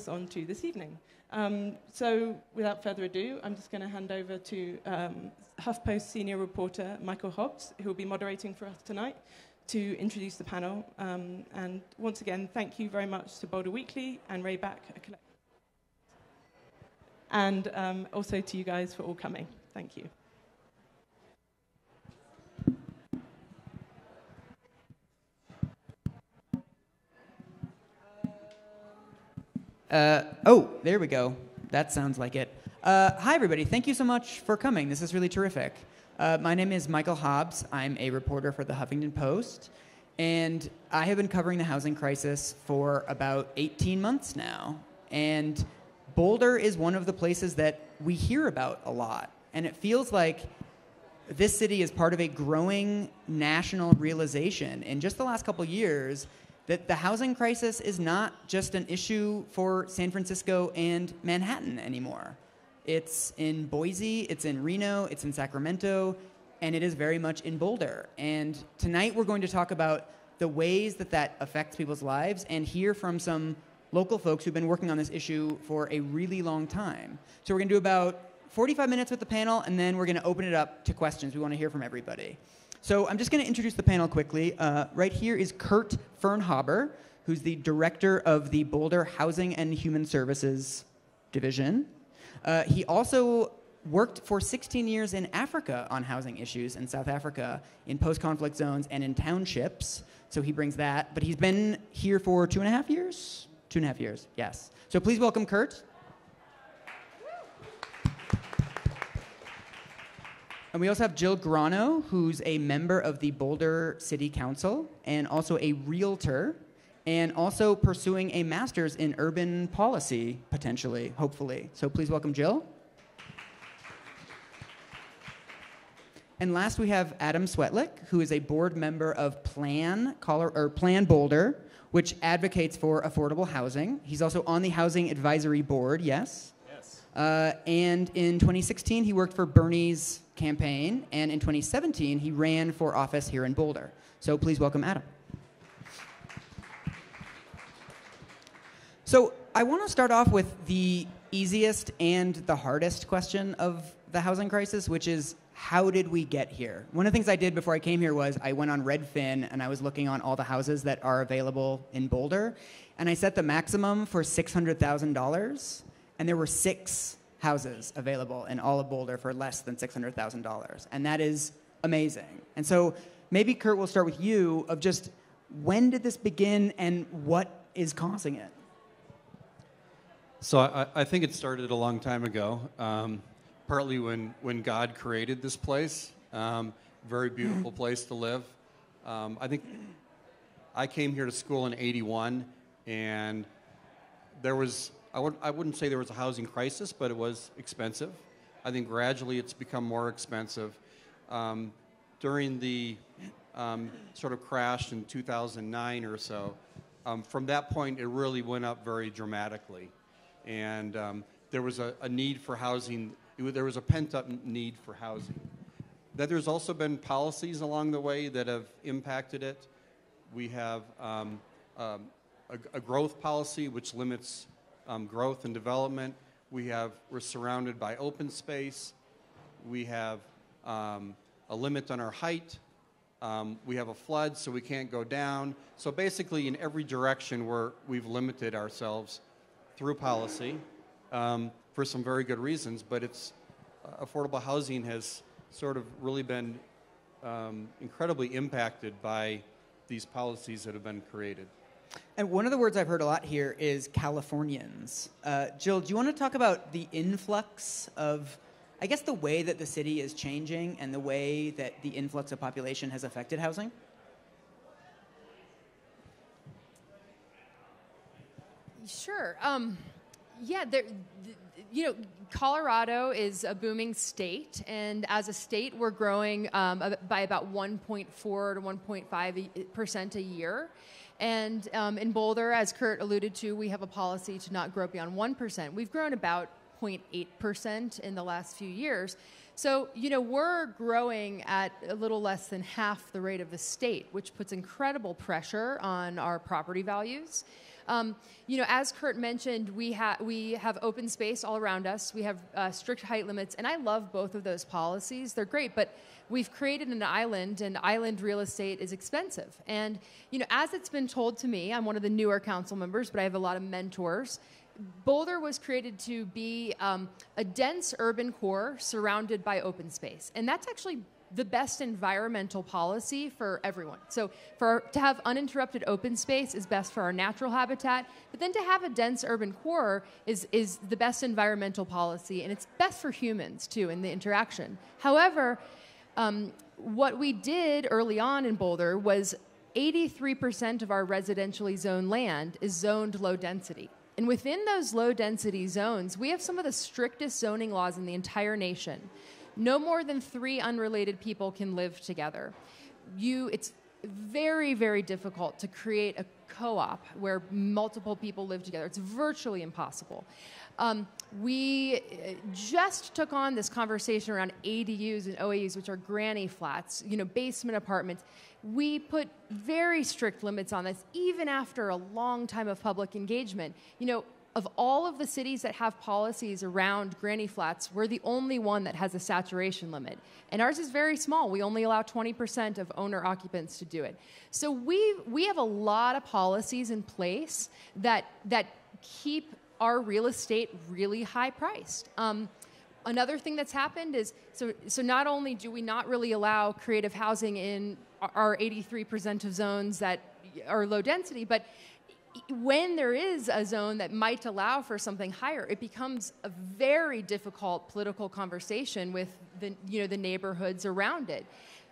on to this evening. So without further ado, I'm just going to hand over to HuffPost senior reporter Michael Hobbs, who will be moderating for us tonight, to introduce the panel. And once again, thank you very much to Boulder Weekly and Ray Back, and also to you guys for all coming. Thank you. There we go. That sounds like it. Hi, everybody. Thank you so much for coming. This is really terrific. My name is Michael Hobbs. I'm a reporter for the Huffington Post, and I have been covering the housing crisis for about 18 months now. And Boulder is one of the places that we hear about a lot, and it feels like this city is part of a growing national realization in just the last couple years that the housing crisis is not just an issue for San Francisco and Manhattan anymore. It's in Boise, it's in Reno, it's in Sacramento, and it is very much in Boulder. And tonight we're going to talk about the ways that that affects people's lives and hear from some local folks who've been working on this issue for a really long time. So we're going to do about 45 minutes with the panel, and then we're going to open it up to questions. We want to hear from everybody. So I'm just going to introduce the panel quickly. Right here is Kurt Fernhaber, who's the director of the Boulder Housing and Human Services Division. He also worked for 16 years in Africa on housing issues in South Africa, in post-conflict zones and in townships. So he brings that. But he's been here for 2.5 years? 2.5 years, yes. So please welcome Kurt. And we also have Jill Grano, who's a member of the Boulder City Council and also a realtor, and also pursuing a master's in urban policy, potentially, hopefully. So please welcome Jill. And last we have Adam Swetlick, who is a board member of Plan Boulder, which advocates for affordable housing. He's also on the Housing Advisory Board, yes? Yes. And in 2016, he worked for Bernie's campaign, and in 2017, he ran for office here in Boulder. So please welcome Adam. So I want to start off with the easiest and the hardest question of the housing crisis, which is, how did we get here? One of the things I did before I came here was I went on Redfin and I was looking on all the houses that are available in Boulder, and I set the maximum for $600,000, and there were 6 houses available in all of Boulder for less than $600,000, and that is amazing. And so maybe, Kurt, we'll start with you, of just when did this begin and what is causing it? So I think it started a long time ago, partly when God created this place. Very beautiful place to live. I think I came here to school in '81, and there was, I wouldn't say there was a housing crisis, but it was expensive. I think gradually it's become more expensive. During the sort of crash in 2009 or so, from that point it really went up very dramatically. And there was a need for housing. There was a pent-up need for housing. That there's also been policies along the way that have impacted it. We have a growth policy which limits growth and development. We're surrounded by open space. We have a limit on our height. We have a flood, so we can't go down. So basically, in every direction, we've limited ourselves through policy for some very good reasons. But affordable housing has sort of really been incredibly impacted by these policies that have been created. And one of the words I've heard a lot here is Californians. Jill, do you want to talk about the influx of, I guess, the way that the city is changing and the way that the influx of population has affected housing? Sure. Yeah, Colorado is a booming state, and as a state, we're growing by about 1.4 to 1.5% a year. And in Boulder, as Kurt alluded to, we have a policy to not grow beyond 1%. We've grown about 0.8% in the last few years. So, we're growing at a little less than half the rate of the state, which puts incredible pressure on our property values. As Kurt mentioned, we have open space all around us. We have strict height limits, and I love both of those policies. They're great, but we've created an island, and island real estate is expensive. And, as it's been told to me, I'm one of the newer council members, but I have a lot of mentors. Boulder was created to be a dense urban core surrounded by open space. And that's actually the best environmental policy for everyone. So to have uninterrupted open space is best for our natural habitat, but then to have a dense urban core is the best environmental policy, and it's best for humans too in the interaction. However, what we did early on in Boulder was 83% of our residentially zoned land is zoned low density. And within those low density zones, we have some of the strictest zoning laws in the entire nation. No more than 3 unrelated people can live together. It's very, very difficult to create a co-op where multiple people live together. It's virtually impossible. We just took on this conversation around ADUs and OAUs, which are granny flats, basement apartments. We put very strict limits on this, even after a long time of public engagement. Of all of the cities that have policies around granny flats, we're the only one that has a saturation limit. And ours is very small. We only allow 20% of owner occupants to do it. So we have a lot of policies in place that keep our real estate really high priced. Another thing that's happened is, so not only do we not really allow creative housing in our 83% of zones that are low density, but when there is a zone that might allow for something higher, it becomes a very difficult political conversation with the neighborhoods around it.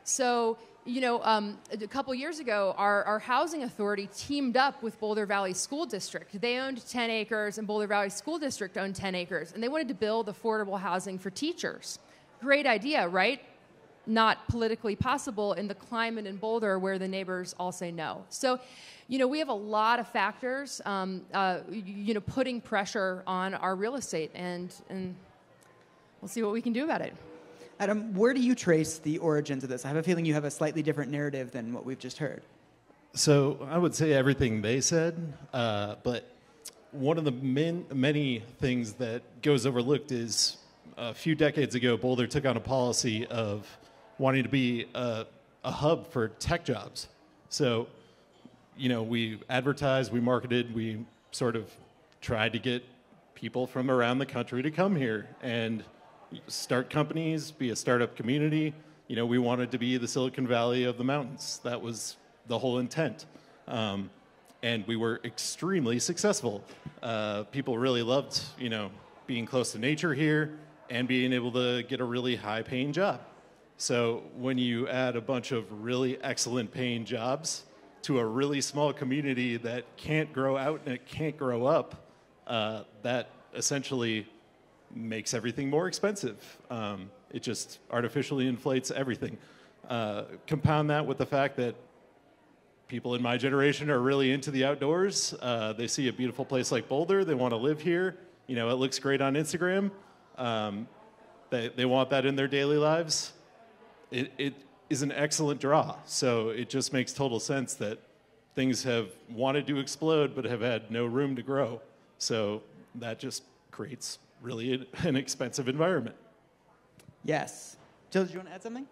So, a couple years ago, our housing authority teamed up with Boulder Valley School District. They owned 10 acres, and Boulder Valley School District owned 10 acres, and they wanted to build affordable housing for teachers. Great idea, right? Not politically possible in the climate in Boulder where the neighbors all say no. So, we have a lot of factors, putting pressure on our real estate, and we'll see what we can do about it. Adam, where do you trace the origins of this? I have a feeling you have a slightly different narrative than what we've just heard. So I would say everything they said, but one of the many things that goes overlooked is a few decades ago, Boulder took on a policy of wanting to be a hub for tech jobs. So, we advertised, we marketed, we sort of tried to get people from around the country to come here and start companies, be a startup community. We wanted to be the Silicon Valley of the mountains. That was the whole intent. And we were extremely successful. People really loved, being close to nature here and being able to get a really high-paying job. So when you add a bunch of really excellent paying jobs to a really small community that can't grow out and it can't grow up, that essentially makes everything more expensive. It just artificially inflates everything. Compound that with the fact that people in my generation are really into the outdoors. They see a beautiful place like Boulder. They want to live here. It looks great on Instagram. They want that in their daily lives. It is an excellent draw. So it just makes total sense that things have wanted to explode but have had no room to grow. So that just creates really an expensive environment. Yes. Jill, do you want to add something?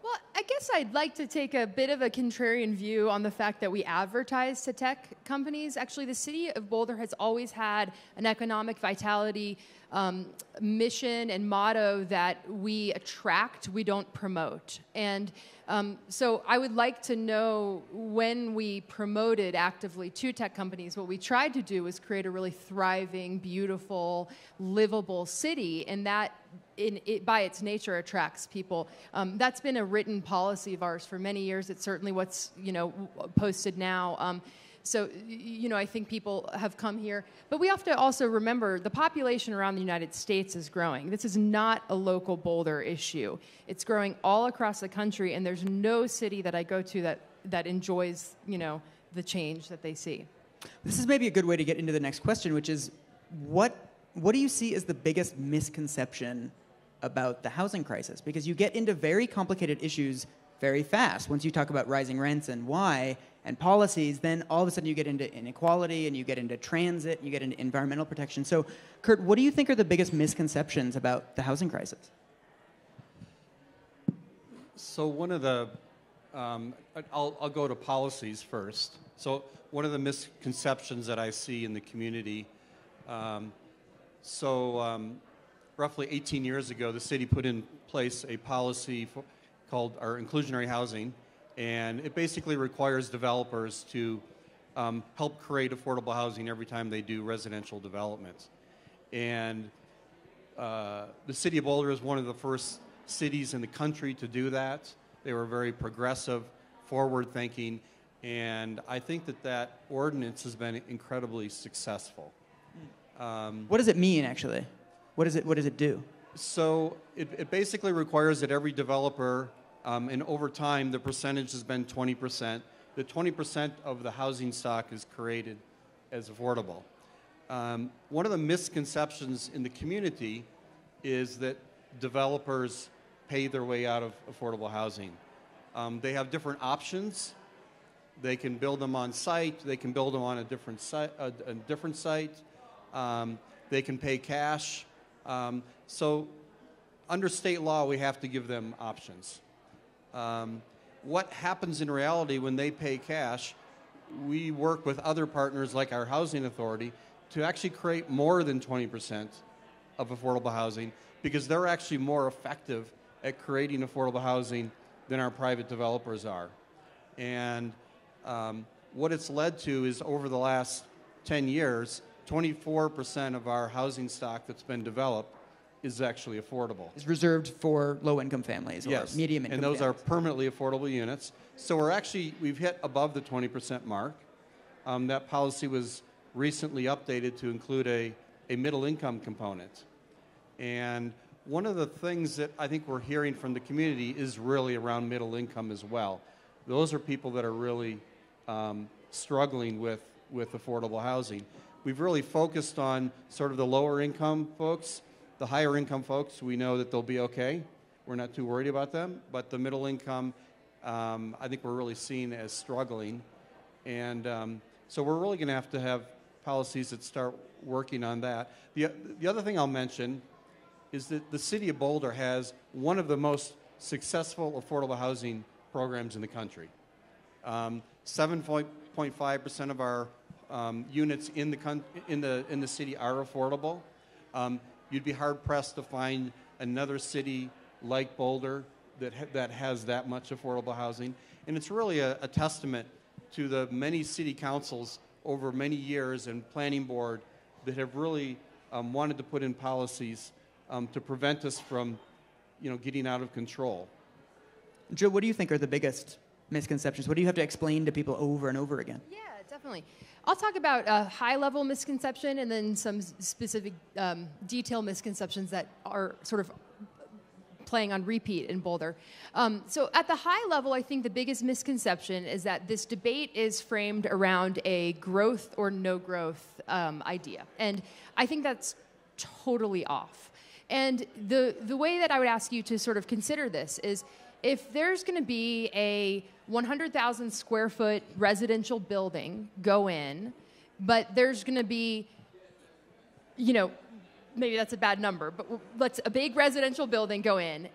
Well, I guess I'd like to take a bit of a contrarian view on the fact that we advertise to tech companies. Actually, the city of Boulder has always had an economic vitality mission and motto that we attract, we don't promote. And so I would like to know, when we promoted actively to tech companies, what we tried to do was create a really thriving, beautiful, livable city, and that by its nature attracts people. That's been a written policy of ours for many years. It's certainly what's posted now. So I think people have come here. But we have to also remember the population around the United States is growing. This is not a local Boulder issue. It's growing all across the country, and there's no city that I go to that enjoys the change that they see. This is maybe a good way to get into the next question, which is what do you see as the biggest misconception about the housing crisis? Because you get into very complicated issues very fast once you talk about rising rents and why, and policies, then all of a sudden you get into inequality and you get into transit, and you get into environmental protection. So, Kurt, what do you think are the biggest misconceptions about the housing crisis? So one of the, I'll go to policies first. So one of the misconceptions that I see in the community, roughly 18 years ago, the city put in place a policy called our Inclusionary Housing, and it basically requires developers to help create affordable housing every time they do residential development. And the city of Boulder is one of the first cities in the country to do that. They were very progressive, forward-thinking, and I think that ordinance has been incredibly successful. What does it mean, actually? What does it do? So it basically requires that every developer, and over time the percentage has been 20%, that 20% of the housing stock is created as affordable. One of the misconceptions in the community is that developers pay their way out of affordable housing. They have different options. They can build them on site. They can build them on a different site. They can pay cash. So under state law, we have to give them options. What happens in reality when they pay cash, we work with other partners like our housing authority to actually create more than 20% of affordable housing, because they're actually more effective at creating affordable housing than our private developers are. And what it's led to is over the last 10 years, 24% of our housing stock that's been developed is actually affordable. It's reserved for low-income families or yes, medium-income and those families. are permanently affordable units. So we've hit above the 20% mark. That policy was recently updated to include a middle-income component. And one of the things that I think we're hearing from the community is really around middle income as well. Those are people that are really struggling with affordable housing. We've really focused on sort of the lower income folks. The higher income folks, we know that they'll be okay. We're not too worried about them. But the middle income, I think we're really seen as struggling. And so we're really going to have policies that start working on that. The other thing I'll mention is that the city of Boulder has one of the most successful affordable housing programs in the country. 7.5% of our units in the city are affordable. You'd be hard pressed to find another city like Boulder that has that much affordable housing, and it's really a testament to the many city councils over many years and planning board that have really wanted to put in policies to prevent us from, getting out of control. Joe, what do you think are the biggest misconceptions? What do you have to explain to people over and over again? Yeah, definitely. I'll talk about a high-level misconception and then some specific detail misconceptions that are sort of playing on repeat in Boulder. So at the high level, I think the biggest misconception is that this debate is framed around a growth or no growth idea. And I think that's totally off. And the way that I would ask you to sort of consider this is, if there's going to be a 100,000 square foot residential building go in, but there's going to be, maybe that's a bad number, but let's a big residential building go in,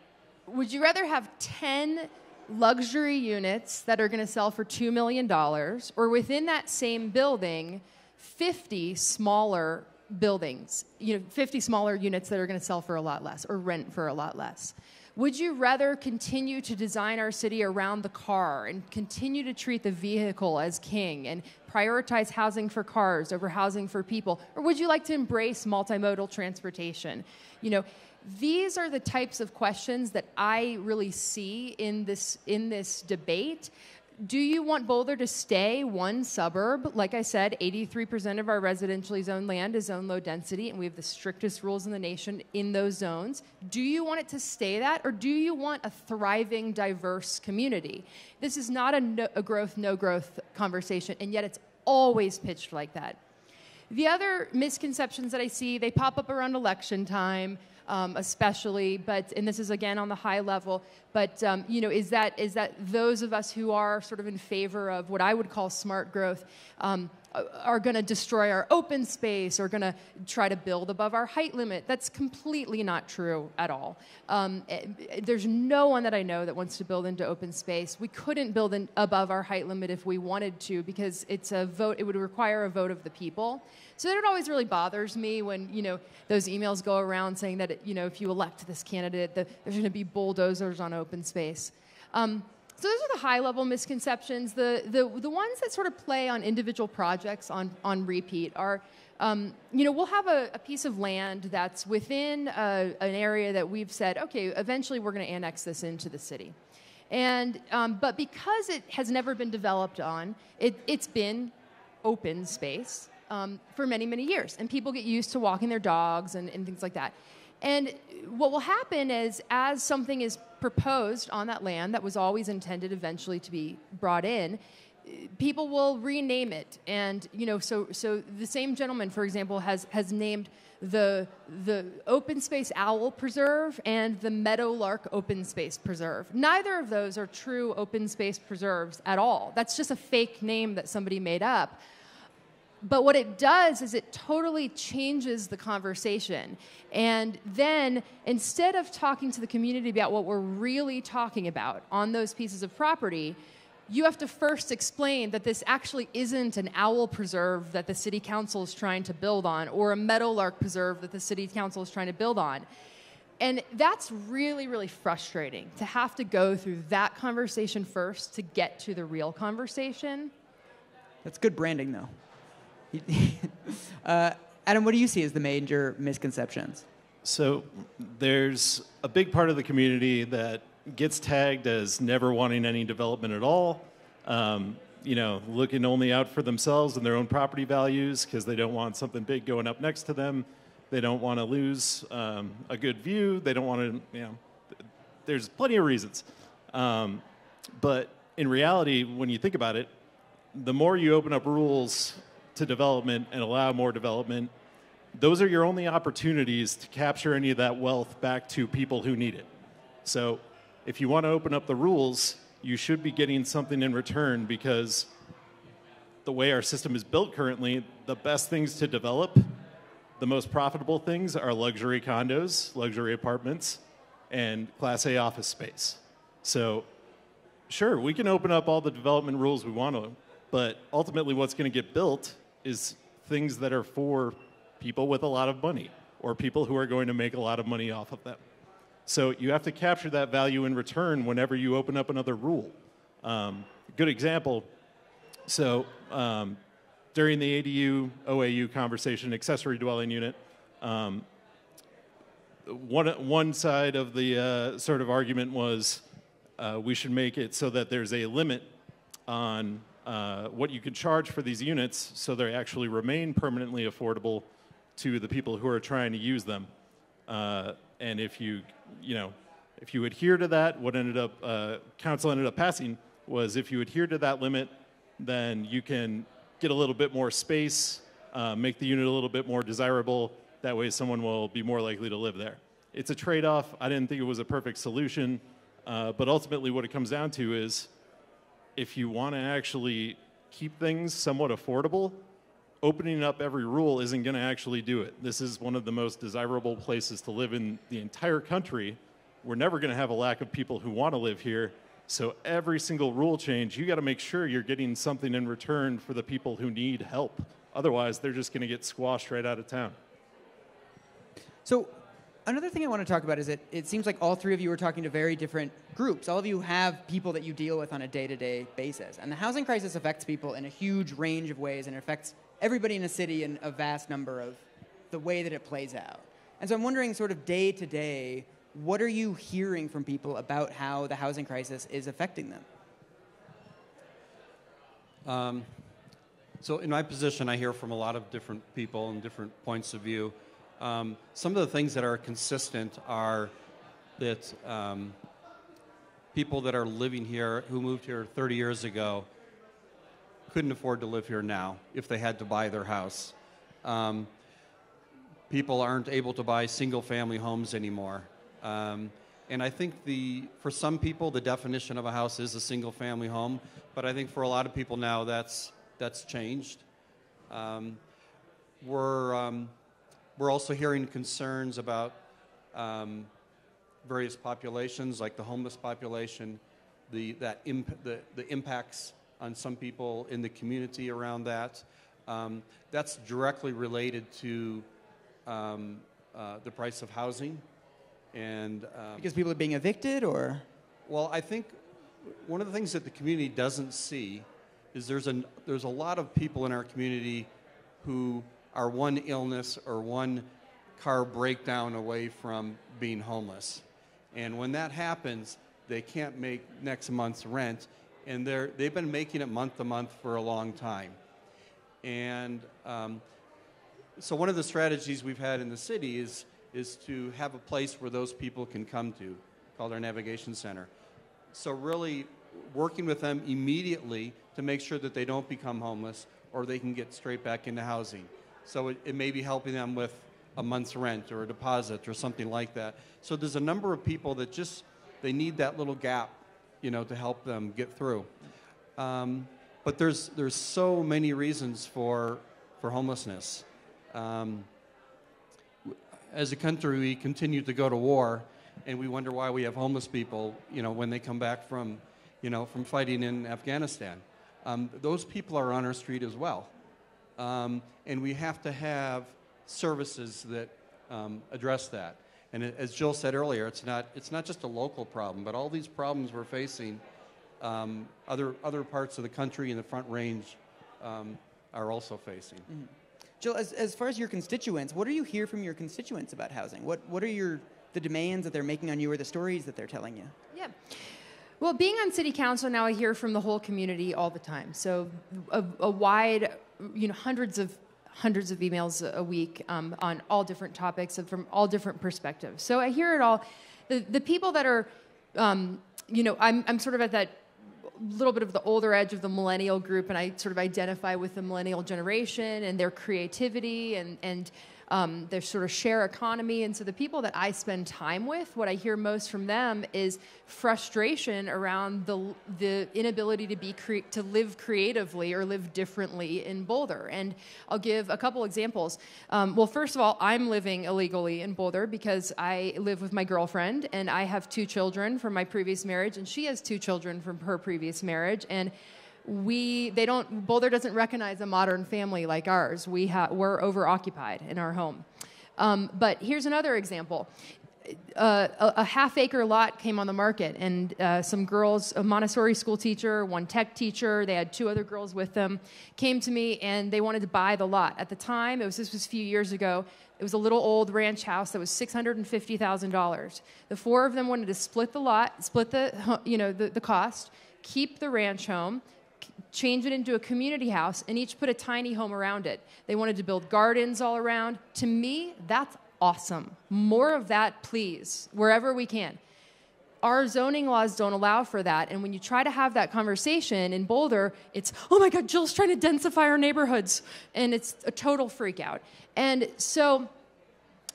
would you rather have 10 luxury units that are going to sell for $2 million, or within that same building, 50 smaller buildings, 50 smaller units that are going to sell for a lot less or rent for a lot less? Would you rather continue to design our city around the car and continue to treat the vehicle as king and prioritize housing for cars over housing for people? Or would you like to embrace multimodal transportation? These are the types of questions that I really see in this debate. Do you want Boulder to stay one suburb? Like I said, 83% of our residentially zoned land is zone low density, and we have the strictest rules in the nation in those zones. Do you want it to stay that, or do you want a thriving, diverse community? This is not a growth, no growth conversation, and yet it's always pitched like that. The other misconceptions that I see, they pop up around election time, especially, and this is again on the high level, but is that those of us who are sort of in favor of what I would call smart growth are going to destroy our open space, or going to try to build above our height limit. That's completely not true at all. There's no one that I know that wants to build into open space. We couldn't build above our height limit if we wanted to, because it's a vote. It would require a vote of the people. So that always really bothers me when those emails go around saying that if you elect this candidate, there's going to be bulldozers on open space. So those are the high-level misconceptions. The ones that sort of play on individual projects on repeat are, we'll have a piece of land that's within an area that we've said, okay, eventually we're going to annex this into the city. And but because it has never been developed on, it's been open space for many, many years. And people get used to walking their dogs and things like that. And what will happen is, as something is proposed on that land that was always intended eventually to be brought in, people will rename it. And so the same gentleman, for example, has named the Open Space Owl Preserve and the Meadowlark Open Space Preserve. Neither of those are true open space preserves at all. That's just a fake name that somebody made up. But what it does is it totally changes the conversation. And then, instead of talking to the community about what we're really talking about on those pieces of property, you have to first explain that this actually isn't an owl preserve that the city council is trying to build on, or a meadowlark preserve that the city council is trying to build on. And that's really, really frustrating, to have to go through that conversation first to get to the real conversation. That's good branding, though. Adam, what do you see as the major misconceptions? So there's a big part of the community that gets tagged as never wanting any development at all, looking only out for themselves and their own property values because they don't want something big going up next to them. They don't want to lose a good view. They don't want to, there's plenty of reasons. But in reality, when you think about it, the more you open up rules to development and allow more development, those are your only opportunities to capture any of that wealth back to people who need it. So if you want to open up the rules, you should be getting something in return, because the way our system is built currently, the best things to develop, the most profitable things, are luxury condos, luxury apartments, and Class A office space. So sure, we can open up all the development rules we want to, but ultimately what's going to get built is things that are for people with a lot of money, or people who are going to make a lot of money off of them. So you have to capture that value in return whenever you open up another rule. Good example, so during the ADU, OAU conversation, accessory dwelling unit, one side of the sort of argument was we should make it so that there's a limit on what you can charge for these units so they actually remain permanently affordable to the people who are trying to use them. And if you adhere to that, what ended up, council ended up passing was, if you adhere to that limit, then you can get a little bit more space, make the unit a little bit more desirable. That way someone will be more likely to live there. It's a trade-off. I didn't think it was a perfect solution, but ultimately what it comes down to is, if you want to actually keep things somewhat affordable, opening up every rule isn't going to actually do it. This is one of the most desirable places to live in the entire country. We're never going to have a lack of people who want to live here. So every single rule change, you got to make sure you're getting something in return for the people who need help. Otherwise, they're just going to get squashed right out of town. So another thing I want to talk about is that it seems like all three of you are talking to very different groups. All of you have people that you deal with on a day-to-day basis. And the housing crisis affects people in a huge range of ways, and it affects everybody in a city in a vast number of the way that it plays out. And so I'm wondering, sort of day to day, what are you hearing from people about how the housing crisis is affecting them? So in my position, I hear from a lot of different people and different points of view. Some of the things that are consistent are that people that are living here, who moved here 30 years ago, couldn't afford to live here now if they had to buy their house. people aren't able to buy single-family homes anymore. And I think for some people, the definition of a house is a single-family home, but I think for a lot of people now, that's changed. We're also hearing concerns about various populations, like the homeless population, the impacts on some people in the community around that. That's directly related to the price of housing. And because people are being evicted, or? Well, I think one of the things that the community doesn't see is there's a lot of people in our community who are one illness or one car breakdown away from being homeless. And when that happens, they can't make next month's rent, and they've been making it month to month for a long time. And so one of the strategies we've had in the city is to have a place where those people can come to, called our Navigation Center. So really working with them immediately to make sure that they don't become homeless or they can get straight back into housing. So it may be helping them with a month's rent or a deposit or something like that. So there's a number of people that they need that little gap, to help them get through. But there's so many reasons for homelessness. As a country, we continue to go to war, and we wonder why we have homeless people, when they come back from fighting in Afghanistan. Those people are on our street as well. And we have to have services that address that. And as Jill said earlier, it's not just a local problem, but all these problems we're facing, other parts of the country in the Front Range are also facing. Mm-hmm. Jill, as far as your constituents, what do you hear from your constituents about housing? What are the demands that they're making on you, or the stories that they're telling you? Yeah. Well, being on city council now, I hear from the whole community all the time. So a wide, hundreds of emails a week on all different topics and from all different perspectives. So I hear it all. The people that are, I'm sort of at that little bit of the older edge of the millennial group, and I sort of identify with the millennial generation and their creativity and their sort of share economy. And so the people that I spend time with, what I hear most from them is frustration around the inability to live creatively or live differently in Boulder. And I'll give a couple examples. Well, first of all, I'm living illegally in Boulder because I live with my girlfriend, and I have 2 children from my previous marriage, and she has 2 children from her previous marriage. And Boulder doesn't recognize a modern family like ours. We're overoccupied in our home. But here's another example. A half-acre lot came on the market, and some girls, a Montessori school teacher, one tech teacher, they had 2 other girls with them, came to me, and they wanted to buy the lot. At the time, this was a few years ago, it was a little old ranch house that was $650,000. The 4 of them wanted to split the lot, split the cost, keep the ranch home, change it into a community house, and each put a tiny home around it. They wanted to build gardens all around. To me, that's awesome. More of that, please, wherever we can. Our zoning laws don't allow for that, and when you try to have that conversation in Boulder, it's, oh my God, Jill's trying to densify our neighborhoods, and it's a total freak out. And so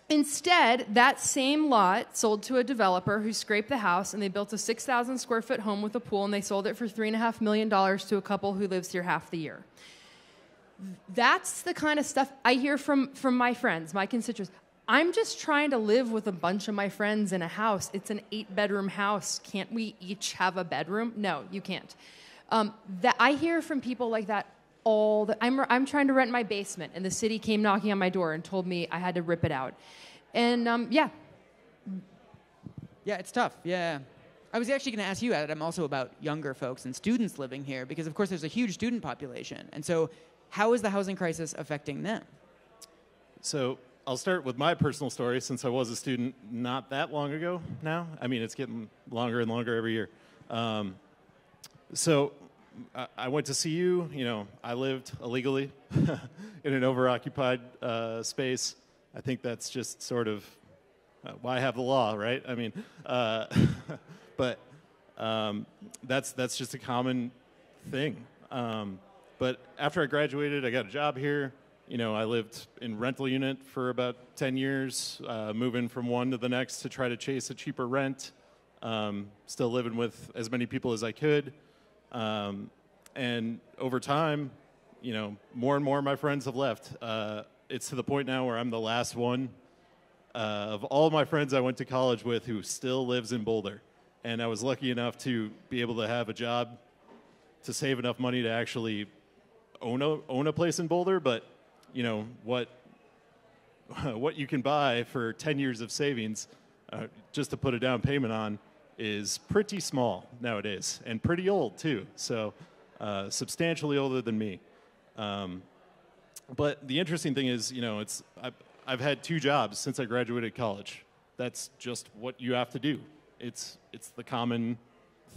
instead, that same lot sold to a developer who scraped the house, and they built a 6,000 square foot home with a pool, and they sold it for $3.5 million to a couple who lives here half the year. That's the kind of stuff I hear from my friends, my constituents. I'm just trying to live with a bunch of my friends in a house. It's an 8-bedroom house. Can't we each have a bedroom? No, you can't. That I hear from people like that all the time. I'm trying to rent my basement, and the city came knocking on my door and told me I had to rip it out. And yeah. Yeah, it's tough. Yeah. I was actually going to ask you, Adam, also about younger folks and students living here, because of course there's a huge student population. And so how is the housing crisis affecting them? So I'll start with my personal story, since I was a student not that long ago now. I mean, it's getting longer and longer every year. So I went to CU. I lived illegally in an overoccupied space. I think that's just sort of why I have the law, right? I mean, but that's just a common thing. But after I graduated, I got a job here. I lived in rental unit for about 10 years, moving from one to the next to try to chase a cheaper rent, still living with as many people as I could. And over time, more and more of my friends have left. It's to the point now where I'm the last one of all my friends I went to college with who still lives in Boulder. And I was lucky enough to be able to have a job to save enough money to actually own a place in Boulder. But, what you can buy for 10 years of savings just to put a down payment on is pretty small nowadays, and pretty old too. So substantially older than me. But the interesting thing is, I've had 2 jobs since I graduated college. That's just what you have to do. It's the common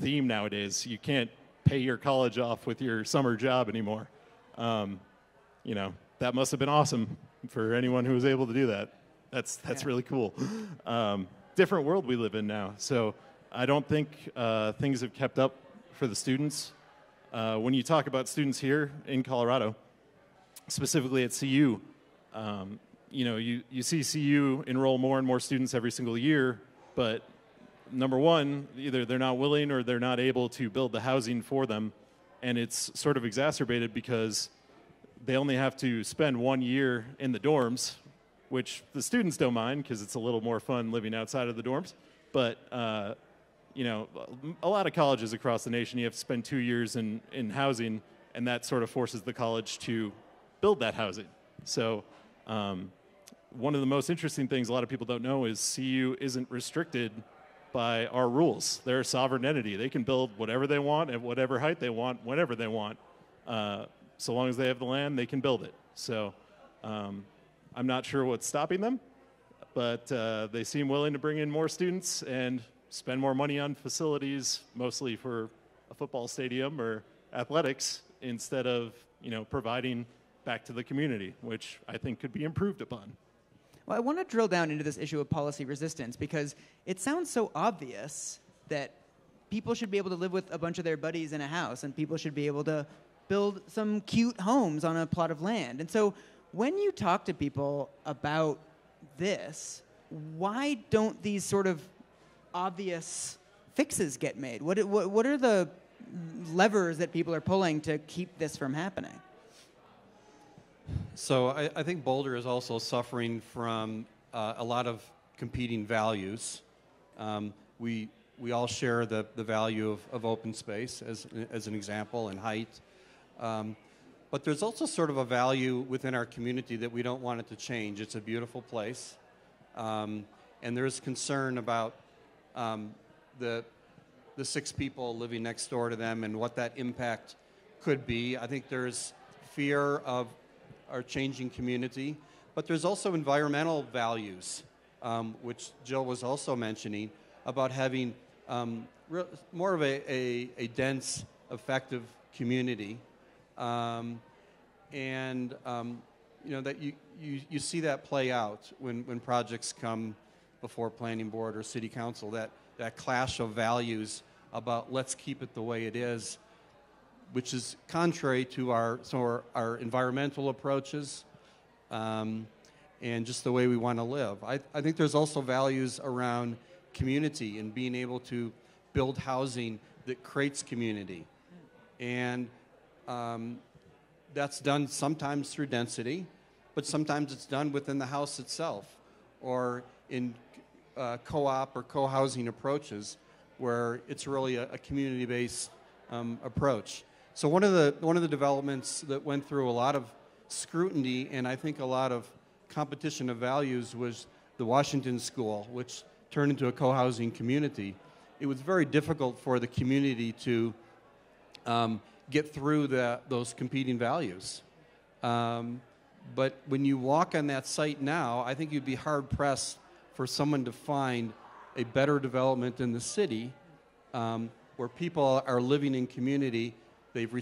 theme nowadays. You can't pay your college off with your summer job anymore. That must have been awesome for anyone who was able to do that. That's really cool. Different world we live in now. So I don't think things have kept up for the students. When you talk about students here in Colorado, specifically at CU, you see CU enroll more and more students every single year, but number one, either they're not willing or they're not able to build the housing for them, and it's sort of exacerbated because they only have to spend 1 year in the dorms, which the students don't mind because it's a little more fun living outside of the dorms, but a lot of colleges across the nation, you have to spend 2 years in housing, and that sort of forces the college to build that housing. So one of the most interesting things a lot of people don't know is CU isn't restricted by our rules. They're a sovereign entity. They can build whatever they want at whatever height they want, whenever they want. So long as they have the land, they can build it. So I'm not sure what's stopping them, but they seem willing to bring in more students and spend more money on facilities, mostly for a football stadium or athletics, instead of providing back to the community, which I think could be improved upon. Well, I want to drill down into this issue of policy resistance because it sounds so obvious that people should be able to live with a bunch of their buddies in a house and people should be able to build some cute homes on a plot of land. And so when you talk to people about this, why don't these sort of obvious fixes get made? What are the levers that people are pulling to keep this from happening? So I think Boulder is also suffering from a lot of competing values. We all share the value of open space as an example, and height. But there's also sort of a value within our community that we don't want it to change. It's a beautiful place. And there's concern about the 6 people living next door to them and what that impact could be. I think there's fear of our changing community, but there's also environmental values, which Jill was also mentioning, about having more of a dense, effective community. That you see that play out when projects come before planning board or city council, that clash of values about let's keep it the way it is, which is contrary to our environmental approaches and just the way we want to live. I think there's also values around community and being able to build housing that creates community. And that's done sometimes through density, but sometimes it's done within the house itself or in co-op or co-housing approaches where it's really a community-based approach. So one of the developments that went through a lot of scrutiny and I think a lot of competition of values was the Washington School, which turned into a co-housing community. It was very difficult for the community to get through those competing values. But when you walk on that site now, I think you'd be hard-pressed for someone to find a better development in the city where people are living in community. They've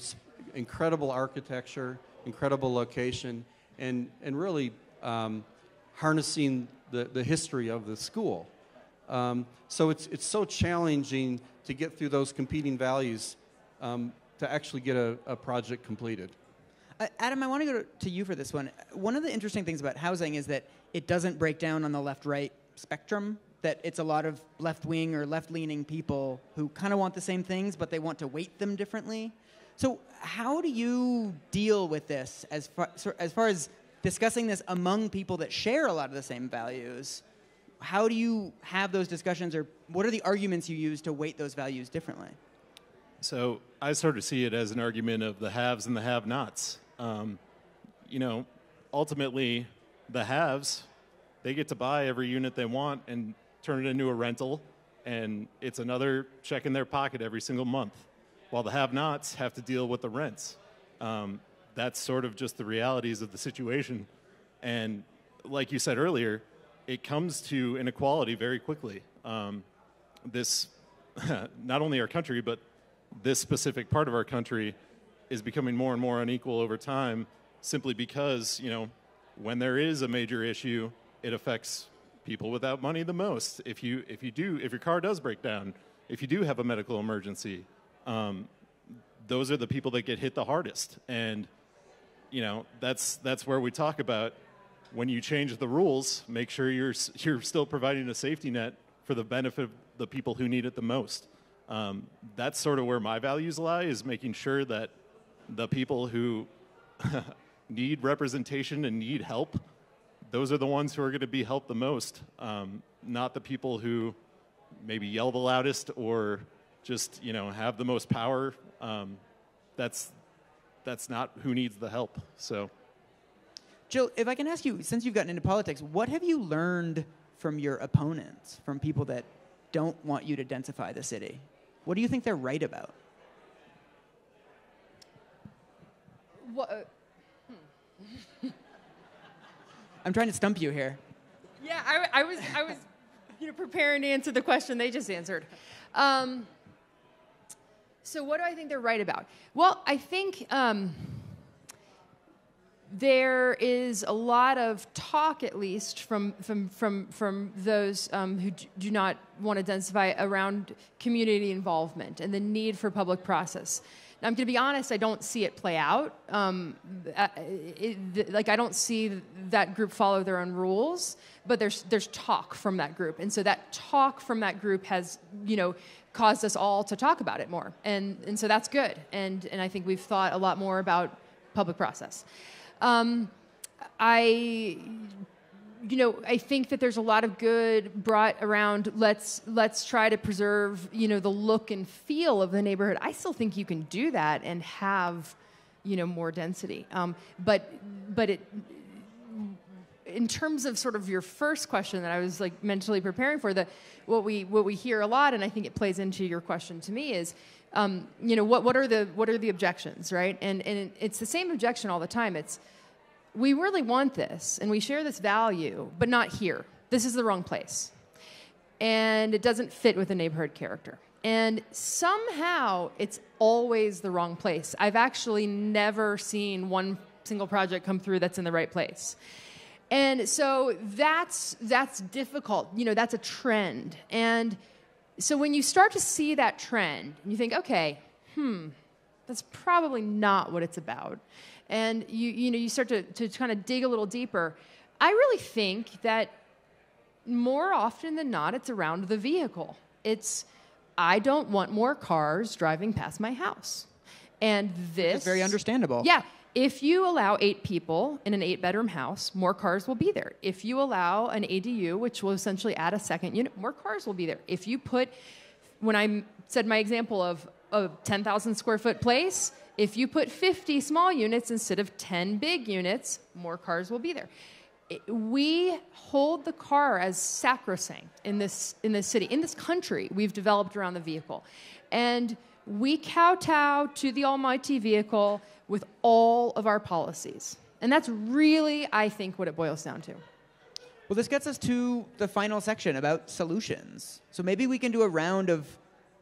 incredible architecture, incredible location, and really harnessing the history of the school. So it's so challenging to get through those competing values to actually get a project completed. Adam, I want to go to you for this one. One of the interesting things about housing is that it doesn't break down on the left-right spectrum, that it's a lot of left-wing or left-leaning people who kind of want the same things, but they want to weight them differently. So how do you deal with this as far as discussing this among people that share a lot of the same values? How do you have those discussions, or what are the arguments you use to weight those values differently? So I sort of see it as an argument of the haves and the have-nots. Ultimately, the haves, they get to buy every unit they want and turn it into a rental, and it's another check in their pocket every single month, while the have-nots have to deal with the rents. That's sort of just the realities of the situation. And like you said earlier, it comes to inequality very quickly. This, not only our country, but this specific part of our country is becoming more and more unequal over time, simply because, when there is a major issue, it affects people without money the most. If your car does break down, if you do have a medical emergency, those are the people that get hit the hardest. And, that's where we talk about, when you change the rules, make sure you're still providing a safety net for the benefit of the people who need it the most. That's sort of where my values lie, is making sure that the people who need representation and need help, those are the ones who are going to be helped the most, not the people who maybe yell the loudest or just, have the most power. That's not who needs the help. So, Jill, if I can ask you, since you've gotten into politics, what have you learned from your opponents, from people that don't want you to densify the city? What do you think they're right about? What, I'm trying to stump you here. Yeah, I was preparing to answer the question they just answered. So what do I think they're right about? Well, I think there is a lot of talk, at least from those who do not want to densify, around community involvement and the need for public process. Now, I'm going to be honest, I don't see it play out. I don't see that group follow their own rules, but there's talk from that group. And so that talk from that group has, caused us all to talk about it more. And so that's good. And I think we've thought a lot more about public process. I think that there's a lot of good brought around. Let's try to preserve, the look and feel of the neighborhood. I still think you can do that and have, more density. But it, in terms of sort of your first question that I was like mentally preparing for, what we hear a lot, and I think it plays into your question to me, is, what are the objections, right? And it's the same objection all the time. It's, we really want this, and we share this value, but not here. This is the wrong place. And it doesn't fit with the neighborhood character. And somehow, it's always the wrong place. I've actually never seen one single project come through that's in the right place. And so that's difficult. That's a trend. And so when you start to see that trend, you think, okay, that's probably not what it's about. And you start to kind of dig a little deeper. I really think that more often than not, it's around the vehicle. It's, I don't want more cars driving past my house. And this is very understandable. Yeah. If you allow 8 people in an 8-bedroom house, more cars will be there. If you allow an ADU, which will essentially add a second unit, more cars will be there. If you put, when I said my example of a 10,000 square foot place, if you put 50 small units instead of 10 big units, more cars will be there. We hold the car as sacrosanct in this city. In this country, we've developed around the vehicle. And we kowtow to the almighty vehicle with all of our policies. And that's really, I think, what it boils down to. Well, this gets us to the final section about solutions. So maybe we can do a round of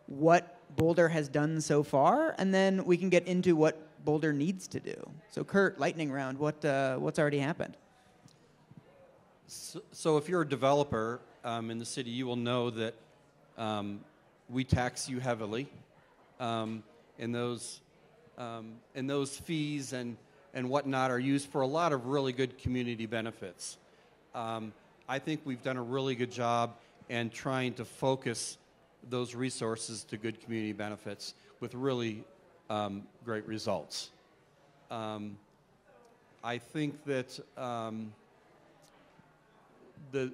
what Boulder has done so far, and then we can get into what Boulder needs to do. So Kurt, lightning round, what's already happened? So if you're a developer in the city, you will know that we tax you heavily in those fees and and whatnot are used for a lot of really good community benefits. I think we've done a really good job in trying to focus those resources to good community benefits with really great results. I think that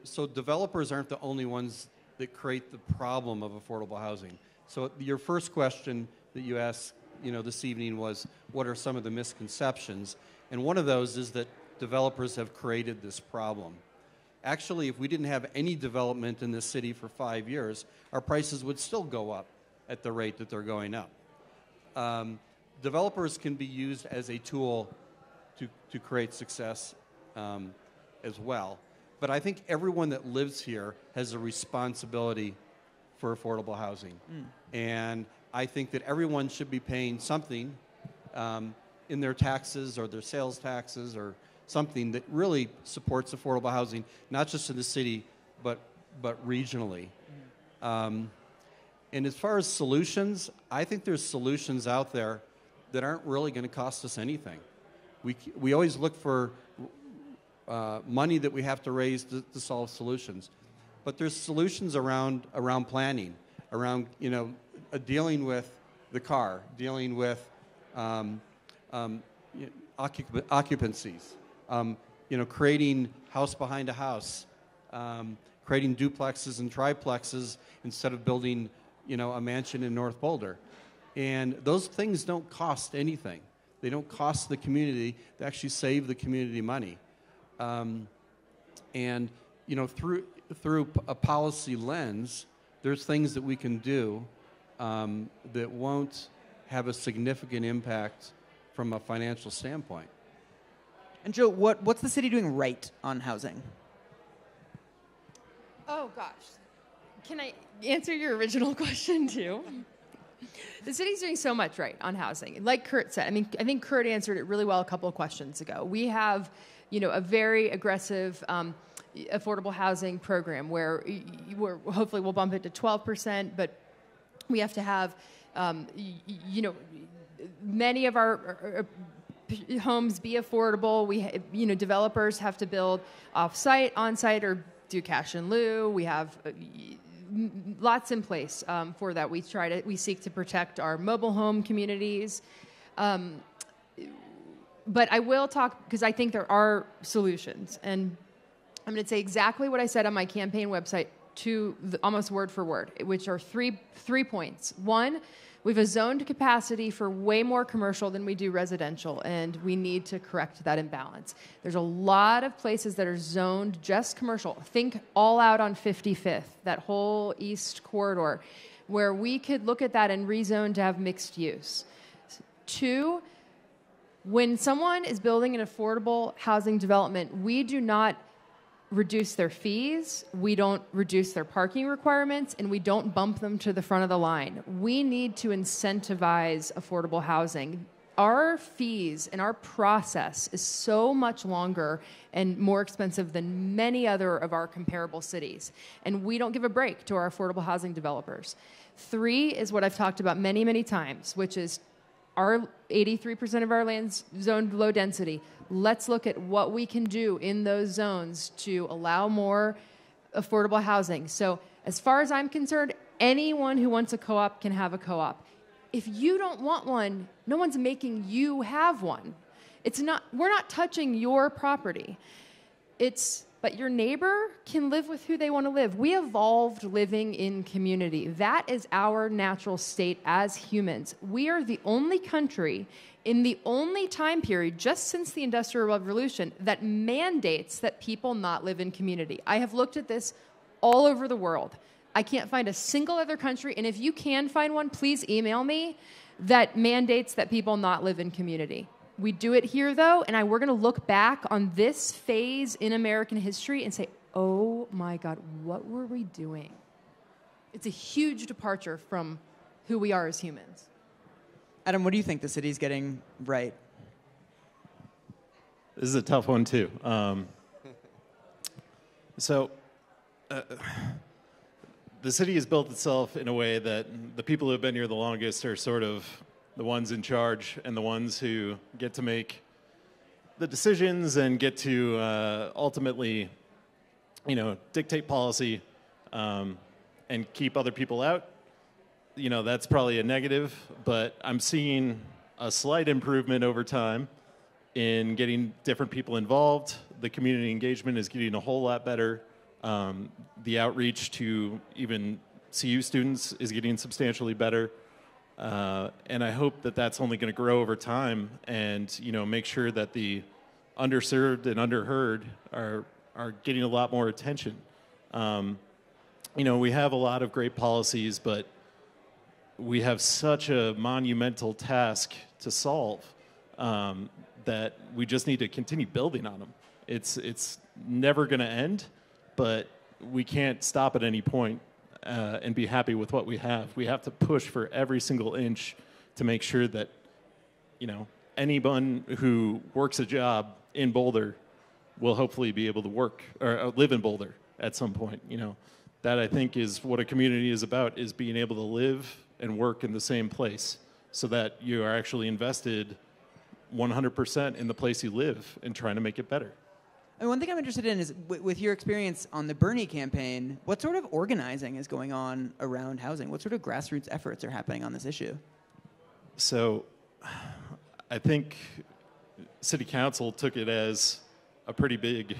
so developers aren't the only ones that create the problem of affordable housing. So your first question that you asked, this evening was, what are some of the misconceptions? And one of those is that developers have created this problem. Actually, if we didn't have any development in this city for 5 years, our prices would still go up at the rate that they're going up. Developers can be used as a tool to create success as well. But I think everyone that lives here has a responsibility for affordable housing. And I think that everyone should be paying something in their taxes or their sales taxes or something that really supports affordable housing, not just in the city, but regionally. And as far as solutions, I think there's solutions out there that aren't really going to cost us anything. We always look for money that we have to raise to solve solutions. But there's solutions around planning, around dealing with the car, dealing with occupancies, creating house behind a house, creating duplexes and triplexes instead of building, a mansion in North Boulder. And those things don't cost anything. They don't cost the community. They actually save the community money. And through a policy lens, there's things that we can do that won't have a significant impact from a financial standpoint. And Joe, what's the city doing right on housing? Oh, gosh. Can I answer your original question, too? The city's doing so much right on housing. Like Kurt said, I think Kurt answered it really well a couple of questions ago. We have, a very aggressive affordable housing program where hopefully we'll bump it to 12%, but we have to have, many of our homes be affordable. Developers have to build off-site, on-site, or do cash in lieu. We have lots in place for that. We seek to protect our mobile home communities. But I will talk, because I think there are solutions. And I'm going to say exactly what I said on my campaign website to almost word for word, which are three points. One, we have a zoned capacity for way more commercial than we do residential, and we need to correct that imbalance. There's a lot of places that are zoned just commercial. Think all out on 55th, that whole east corridor, where we could look at that and rezone to have mixed use. Two, when someone is building an affordable housing development, we do not reduce their fees, we don't reduce their parking requirements, and we don't bump them to the front of the line. We need to incentivize affordable housing. Our fees and our process is so much longer and more expensive than many other of our comparable cities, and we don't give a break to our affordable housing developers. Three is what I've talked about many, many times, which is our 83% of our land's zoned low density. Let's look at what we can do in those zones to allow more affordable housing. So as far as I'm concerned, anyone who wants a co-op can have a co-op. If you don't want one, no one's making you have one. We're not touching your property. But your neighbor can live with who they want to live. We evolved living in community. That is our natural state as humans. We are the only country in the only time period, just since the Industrial Revolution, that mandates that people not live in community. I have looked at this all over the world. I can't find a single other country, and if you can find one, please email me, that mandates that people not live in community. We do it here, though, and we're going to look back on this phase in American history and say, oh, my God, what were we doing? It's a huge departure from who we are as humans. Adam, what do you think the city's getting right? This is a tough one, too. The city has built itself in a way that the people who have been here the longest are sort of the ones in charge and the ones who get to make the decisions and get to ultimately, dictate policy and keep other people out, that's probably a negative. But I'm seeing a slight improvement over time in getting different people involved. The community engagement is getting a whole lot better. The outreach to even CU students is getting substantially better. And I hope that that's only going to grow over time and, make sure that the underserved and underheard are getting a lot more attention. We have a lot of great policies, but we have such a monumental task to solve that we just need to continue building on them. It's never going to end, but we can't stop at any point and be happy with what we have. We have to push for every single inch to make sure that, anyone who works a job in Boulder will hopefully be able to work or live in Boulder at some point. That I think is what a community is about, is being able to live and work in the same place so that you are actually invested 100% in the place you live and trying to make it better. And one thing I'm interested in is, with your experience on the Bernie campaign, what sort of organizing is going on around housing? What sort of grassroots efforts are happening on this issue? So I think City Council took it as a pretty big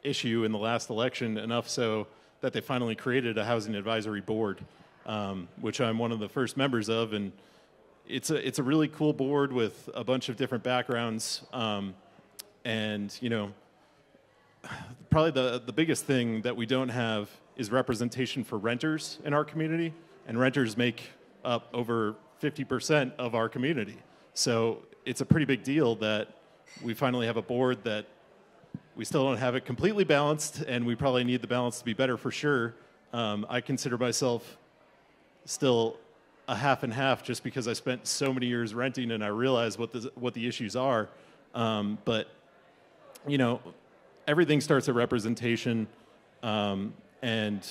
issue in the last election, enough so that they finally created a housing advisory board, which I'm one of the first members of. And it's a really cool board with a bunch of different backgrounds. And, probably the biggest thing that we don't have is representation for renters in our community. And renters make up over 50% of our community. So it's a pretty big deal that we finally have a board that we still don't have it completely balanced, and we probably need the balance to be better for sure. I consider myself still a half and half just because I spent so many years renting and I realize what the issues are. But everything starts at representation, and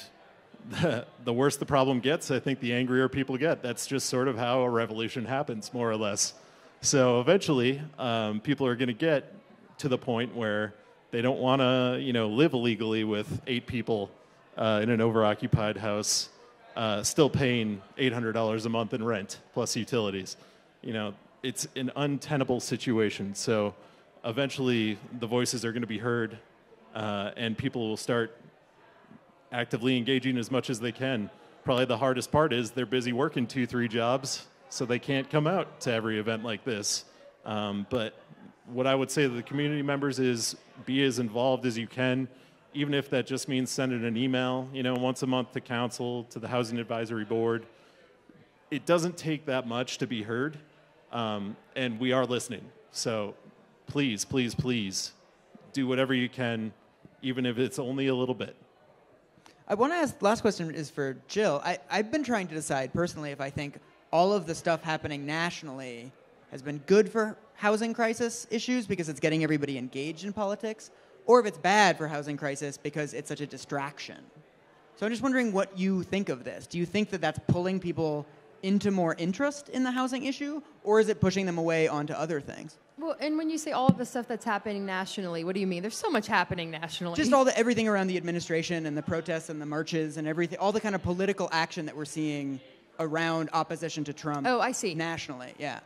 the worse the problem gets, I think the angrier people get. That's just sort of how a revolution happens, more or less. So eventually, people are going to get to the point where they don't want to, live illegally with 8 people in an overoccupied house, still paying $800 a month in rent plus utilities. It's an untenable situation. So eventually the voices are going to be heard, and people will start actively engaging as much as they can. Probably the hardest part is they're busy working 2-3 jobs, so they can't come out to every event like this. But what I would say to the community members is be as involved as you can, even if that just means sending an email, once a month to council, to the Housing Advisory Board. It doesn't take that much to be heard, and we are listening. So please, please, please do whatever you can, even if it's only a little bit. I want to ask, last question is for Jill. I've been trying to decide personally if I think all of the stuff happening nationally has been good for housing crisis issues because it's getting everybody engaged in politics, or if it's bad for housing crisis because it's such a distraction. So I'm just wondering what you think of this. Do you think that that's pulling people into more interest in the housing issue, or is it pushing them away onto other things? Well, and when you say all of the stuff that's happening nationally, what do you mean? There's so much happening nationally. Just everything around the administration and the protests and the marches and everything, all the kind of political action that we're seeing around opposition to Trump. Oh, I see. Nationally, yeah.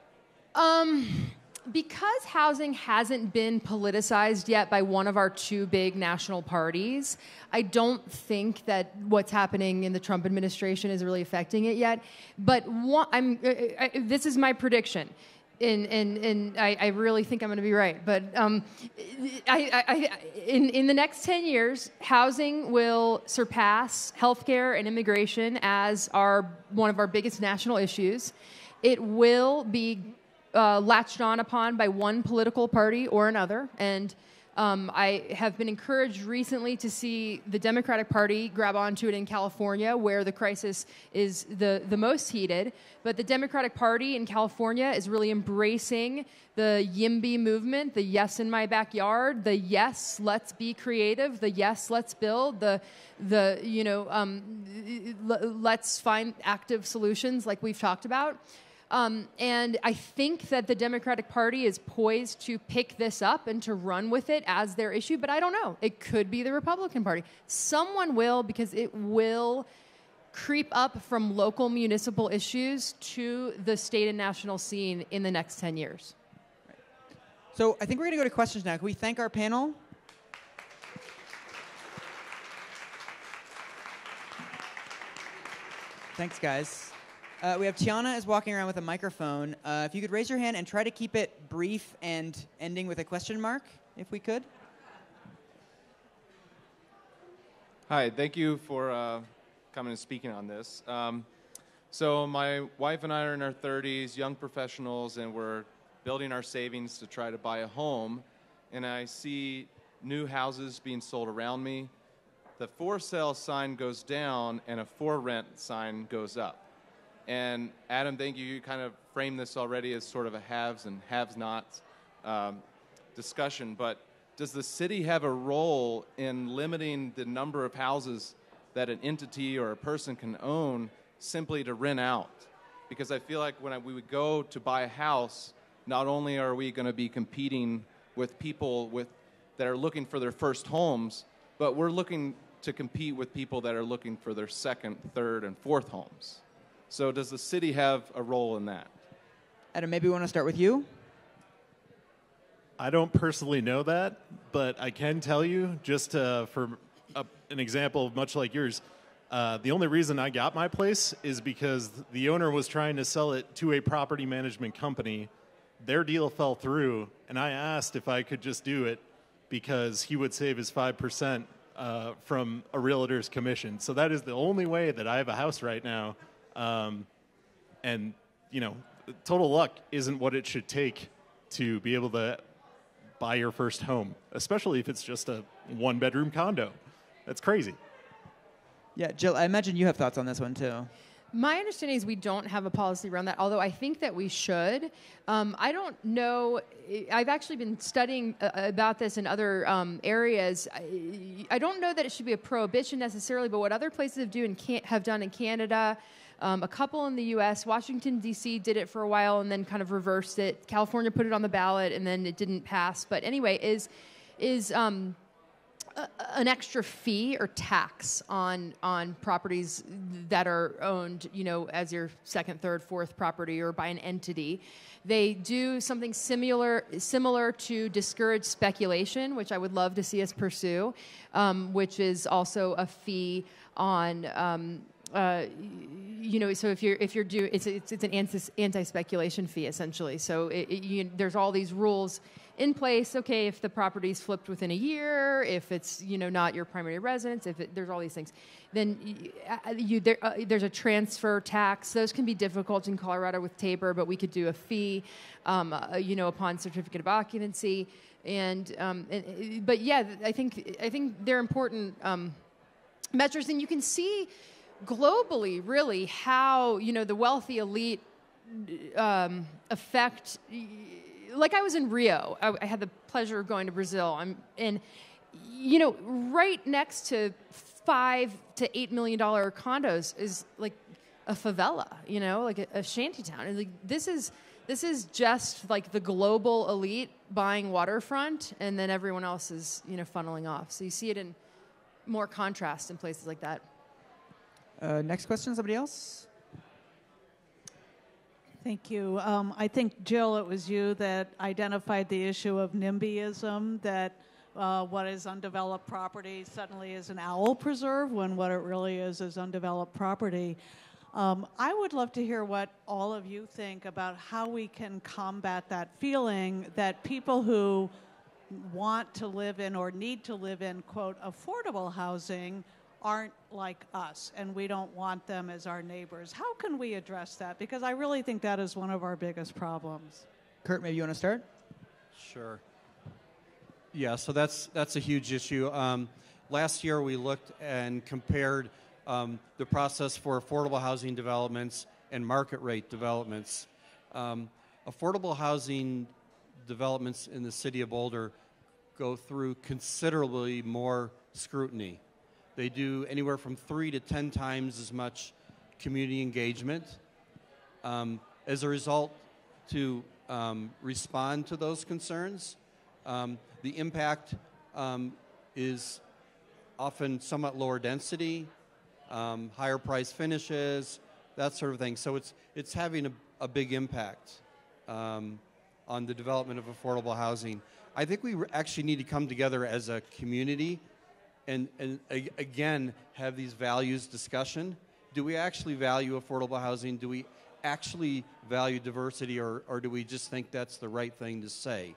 Because housing hasn't been politicized yet by one of our 2 big national parties, I don't think that what's happening in the Trump administration is really affecting it yet. But this is my prediction. And I really think I'm going to be right. But in the next 10 years, housing will surpass healthcare and immigration as one of our biggest national issues. It will be latched on upon by one political party or another. And I have been encouraged recently to see the Democratic Party grab onto it in California, where the crisis is the most heated. But the Democratic Party in California is really embracing the YIMBY movement, the yes in my backyard, the yes, let's be creative, the yes, let's build, let's find active solutions like we've talked about. And I think that the Democratic Party is poised to pick this up and to run with it as their issue, but I don't know. It could be the Republican Party. Someone will, because it will creep up from local municipal issues to the state and national scene in the next 10 years. So I think we're going to go to questions now. Can we thank our panel? Thanks, guys. We have Tiana is walking around with a microphone. If you could raise your hand and try to keep it brief and ending with a question mark, if we could. Hi, thank you for coming and speaking on this. So my wife and I are in our 30s, young professionals, and we're building our savings to try to buy a home. And I see new houses being sold around me. The for sale sign goes down and a for rent sign goes up. And Adam, thank you. You kind of framed this already as sort of a haves and have-nots discussion. But does the city have a role in limiting the number of houses that an entity or a person can own simply to rent out? Because I feel like when we would go to buy a house, not only are we going to be competing with people that are looking for their first homes, but we're looking to compete with people that are looking for their second, third, and fourth homes. So does the city have a role in that? Adam, maybe we want to start with you. I don't personally know that, but I can tell you, just for an example much like yours, the only reason I got my place is because the owner was trying to sell it to a property management company. Their deal fell through, and I asked if I could just do it because he would save his 5% from a realtor's commission. So that is the only way that I have a house right now. And, you know, total luck isn't what it should take to be able to buy your first home, especially if it's just a one-bedroom condo. That's crazy. Yeah, Jill, I imagine you have thoughts on this one, too. My understanding is we don't have a policy around that, although I think that we should. I don't know. I've actually been studying about this in other areas. I don't know that it should be a prohibition necessarily, but what other places have done in Canada, a couple in the U.S., Washington, D.C. did it for a while and then kind of reversed it. California put it on the ballot and then it didn't pass. But anyway, is an extra fee or tax on properties that are owned, you know, as your second, third, fourth property or by an entity. They do something similar to discourage speculation, which I would love to see us pursue, which is also a fee on, you know, so if you're doing, it's an anti-speculation fee essentially. So there's all these rules in place. Okay, if the property's flipped within a year, if it's, you know, not your primary residence, there's all these things, then there's a transfer tax. Those can be difficult in Colorado with Tabor, but we could do a fee, you know, upon certificate of occupancy. But yeah, I think they're important measures, and you can see globally really how, you know, the wealthy elite affect. Like I was in Rio. I had the pleasure of going to Brazil. And, you know, right next to $5 to $8 million condos is like a favela, you know, like a shanty town. And like, this is just like the global elite buying waterfront, and then everyone else is, you know, funneling off. So you see it in more contrast in places like that. Next question, somebody else? Thank you. I think, Jill, it was you that identified the issue of NIMBYism, that what is undeveloped property suddenly is an owl preserve when what it really is undeveloped property. I would love to hear what all of you think about how we can combat that feeling that people who want to live in or need to live in, quote, affordable housing aren't like us, and we don't want them as our neighbors. How can we address that? Because I really think that is one of our biggest problems. Kurt, maybe you want to start? Sure. Yeah, so that's a huge issue. Last year we looked and compared the process for affordable housing developments and market rate developments. Affordable housing developments in the city of Boulder go through considerably more scrutiny. They do anywhere from 3 to 10 times as much community engagement. as a result, to respond to those concerns. The impact is often somewhat lower density, higher price finishes, that sort of thing. So it's having a big impact on the development of affordable housing. I think we actually need to come together as a community and again have these values discussion. Do we actually value affordable housing? Do we actually value diversity, or do we just think that's the right thing to say?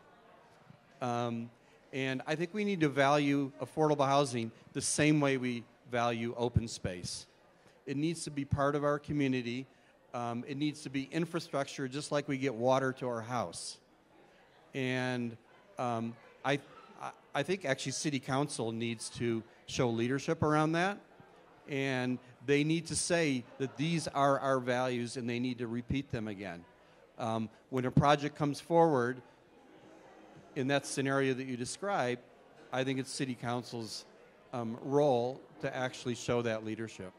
And I think we need to value affordable housing the same way we value open space. It needs to be part of our community. It needs to be infrastructure just like we get water to our house. And I think actually City Council needs to show leadership around that. And they need to say that these are our values and they need to repeat them again. When a project comes forward in that scenario that you described, I think it's City Council's role to actually show that leadership.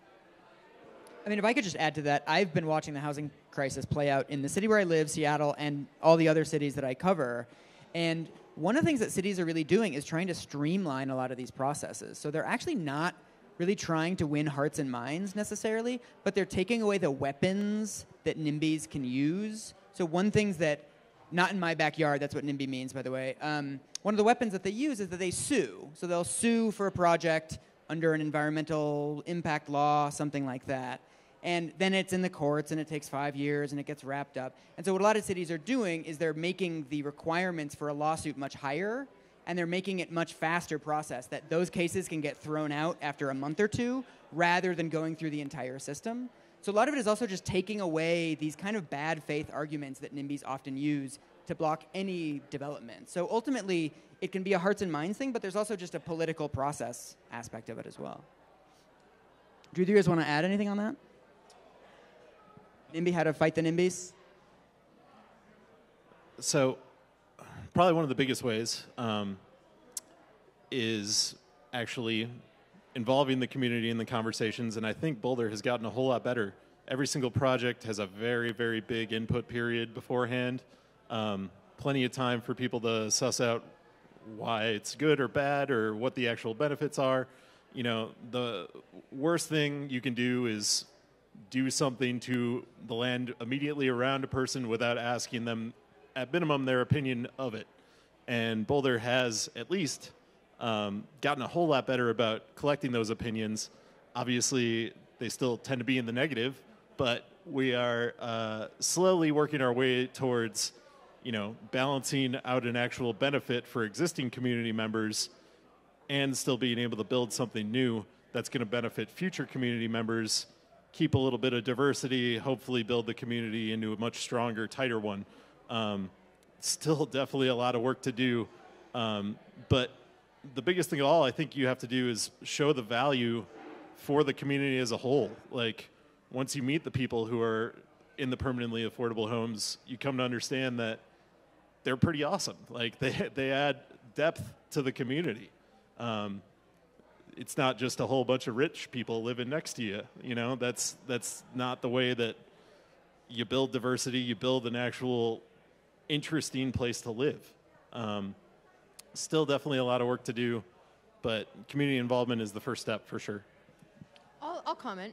I mean, if I could just add to that, I've been watching the housing crisis play out in the city where I live, Seattle, and all the other cities that I cover. And one of the things that cities are really doing is trying to streamline a lot of these processes. So they're actually not really trying to win hearts and minds necessarily, but they're taking away the weapons that NIMBYs can use. So one thing that, not in my backyard, that's what NIMBY means, by the way. One of the weapons that they use is that they sue. So they'll sue for a project under an environmental impact law, something like that. And then it's in the courts, and it takes 5 years, and it gets wrapped up. And so what a lot of cities are doing is they're making the requirements for a lawsuit much higher, and they're making it much faster process, that those cases can get thrown out after a month or two rather than going through the entire system. So a lot of it is also just taking away these kind of bad faith arguments that NIMBYs often use to block any development. So ultimately, it can be a hearts and minds thing, but there's also just a political process aspect of it as well. Do you guys want to add anything on that? NIMBY, how to fight the NIMBYs? So probably one of the biggest ways is actually involving the community in the conversations, and I think Boulder has gotten a whole lot better. Every single project has a very, very big input period beforehand. Plenty of time for people to suss out why it's good or bad or what the actual benefits are. You know, the worst thing you can do is do something to the land immediately around a person without asking them, at minimum, their opinion of it. And Boulder has at least gotten a whole lot better about collecting those opinions. Obviously, they still tend to be in the negative, but we are slowly working our way towards, you know, balancing out an actual benefit for existing community members and still being able to build something new that's going to benefit future community members, keep a little bit of diversity, hopefully build the community into a much stronger, tighter one. Still definitely a lot of work to do, but the biggest thing of all I think you have to do is show the value for the community as a whole. Like, once you meet the people who are in the permanently affordable homes, you come to understand that they're pretty awesome. Like, they add depth to the community. It's not just a whole bunch of rich people living next to you. You know, that's not the way that you build diversity. You build an actual interesting place to live. Still definitely a lot of work to do, but community involvement is the first step for sure. I'll comment.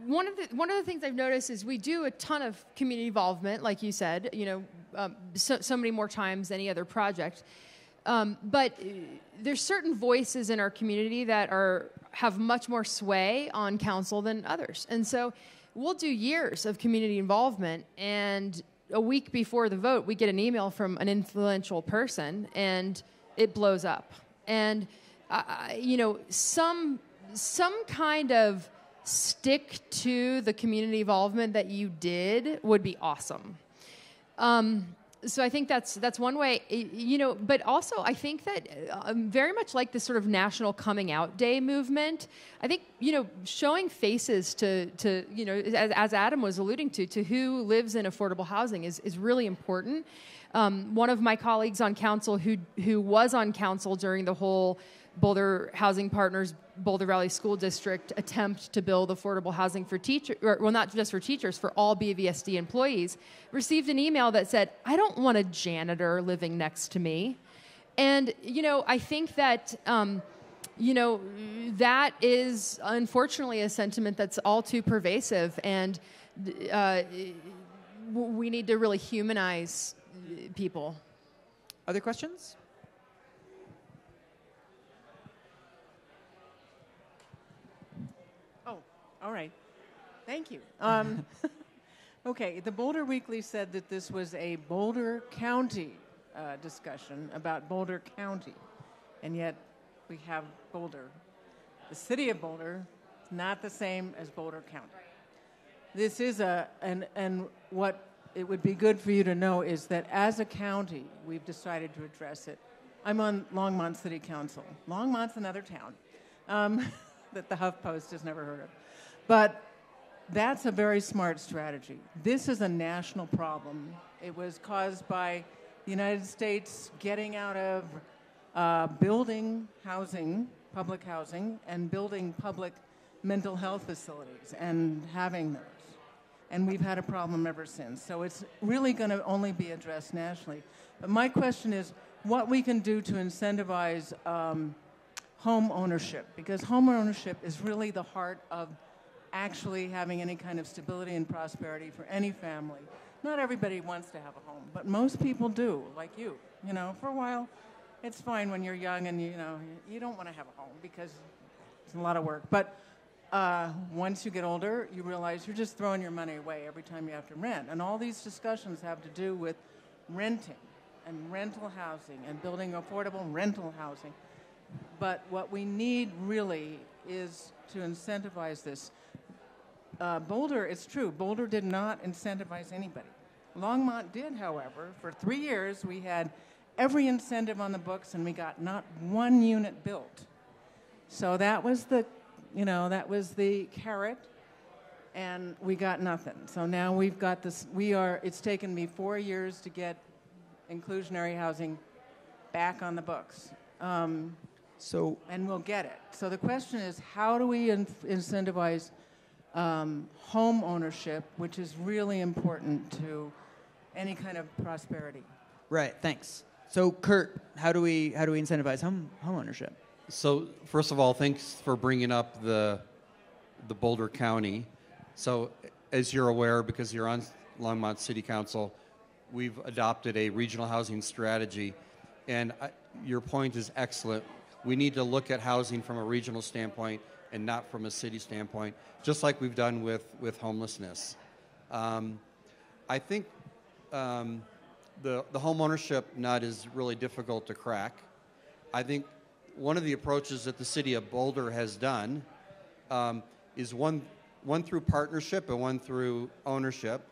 One of the things I've noticed is we do a ton of community involvement, like you said, you know, so many more times than any other project. But there's certain voices in our community that have much more sway on council than others. And so we'll do years of community involvement, and a week before the vote, we get an email from an influential person, and it blows up. And, you know, some kind of stick to the community involvement that you did would be awesome. So I think that's one way, you know, but also I think that very much like this sort of national coming out day movement, I think, you know, showing faces to you know, as Adam was alluding to who lives in affordable housing is really important. One of my colleagues on council who was on council during the whole Boulder Housing Partners, Boulder Valley School District attempt to build affordable housing for teachers, well, not just for teachers, for all BVSD employees, received an email that said, I don't want a janitor living next to me. And, I think that, that is unfortunately a sentiment that's all too pervasive, and we need to really humanize people. Other questions? All right. Thank you. Okay, the Boulder Weekly said that this was a Boulder County discussion about Boulder County, and yet we have Boulder. The city of Boulder is not the same as Boulder County. This is and what it would be good for you to know is that as a county, we've decided to address it. I'm on Longmont City Council. Longmont's another town that the HuffPost has never heard of. But that's a very smart strategy. This is a national problem. It was caused by the United States getting out of building housing, public housing, and building public mental health facilities and having those. And we've had a problem ever since. So it's really going to only be addressed nationally. But my question is what we can do to incentivize home ownership, because home ownership is really the heart of actually having any kind of stability and prosperity for any family. Not everybody wants to have a home, but most people do, like you. For a while, it's fine when you're young and you don't want to have a home because it's a lot of work. But once you get older, you realize you're just throwing your money away every time you have to rent. And all these discussions have to do with renting and rental housing and building affordable rental housing. But what we need really is to incentivize this. Boulder, it's true, Boulder did not incentivize anybody. Longmont did, however. For 3 years, we had every incentive on the books, and we got not one unit built. So that was the carrot, and we got nothing. So now we've got this, it's taken me 4 years to get inclusionary housing back on the books. And we'll get it. So the question is, how do we incentivize home ownership, which is really important to any kind of prosperity? Right, thanks. So Kurt, how do we incentivize home ownership? So first of all, thanks for bringing up the Boulder County. So as you're aware, because you're on Longmont City Council, we've adopted a regional housing strategy, and your point is excellent. We need to look at housing from a regional standpoint and not from a city standpoint, just like we've done with homelessness. I think the home ownership nut is really difficult to crack. I think one of the approaches that the city of Boulder has done is one through partnership and one through ownership.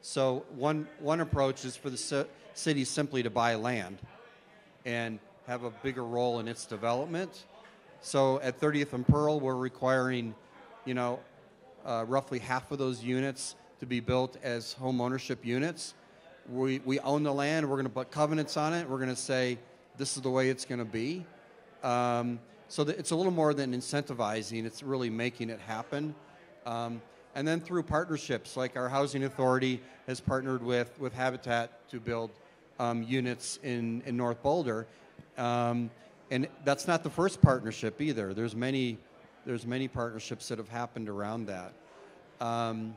So one approach is for the city simply to buy land and have a bigger role in its development. So at 30th and Pearl, we're requiring, roughly half of those units to be built as home ownership units. We own the land. We're going to put covenants on it. We're going to say this is the way it's going to be. So it's a little more than incentivizing. It's really making it happen. And then through partnerships, like our housing authority has partnered with Habitat to build units in North Boulder. And that's not the first partnership either. There's many partnerships that have happened around that. And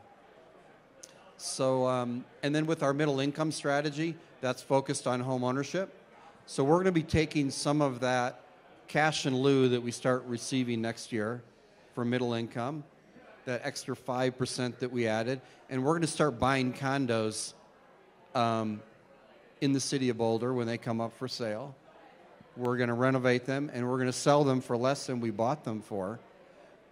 then with our middle income strategy, that's focused on home ownership. So we're going to be taking some of that cash in lieu that we start receiving next year for middle income, that extra 5% that we added, and we're going to start buying condos in the city of Boulder when they come up for sale. We're going to renovate them, and we're going to sell them for less than we bought them for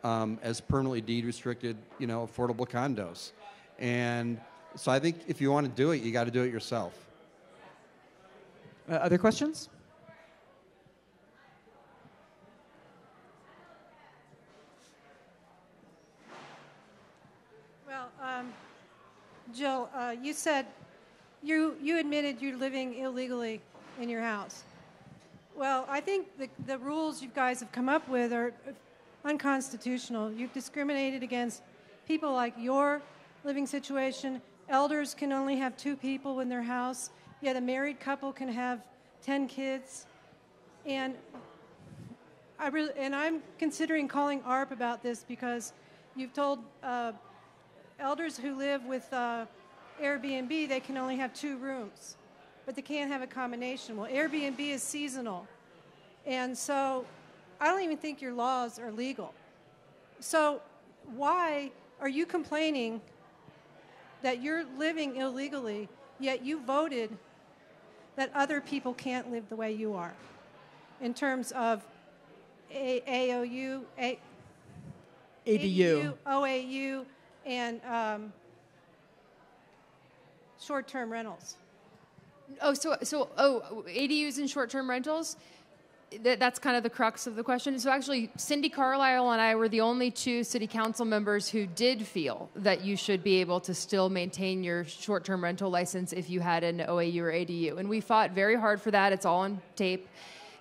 as permanently deed-restricted, affordable condos. And so I think if you want to do it, you got to do it yourself. Other questions? Well, Jill, you said you admitted you're living illegally in your house. Well, I think the rules you guys have come up with are unconstitutional. You've discriminated against people like your living situation. Elders can only have 2 people in their house, yet a married couple can have 10 kids. And I'm considering calling ARP about this because you've told elders who live with Airbnb they can only have 2 rooms, but they can't have a combination. Well, Airbnb is seasonal, and so I don't even think your laws are legal. So why are you complaining that you're living illegally, yet you voted that other people can't live the way you are in terms of AOU, ADU, OAU, and short-term rentals? ADUs and short-term rentals, that's kind of the crux of the question. So actually, Cindy Carlisle and I were the only 2 city council members who did feel that you should be able to still maintain your short-term rental license if you had an OAU or ADU. And we fought very hard for that. It's all on tape.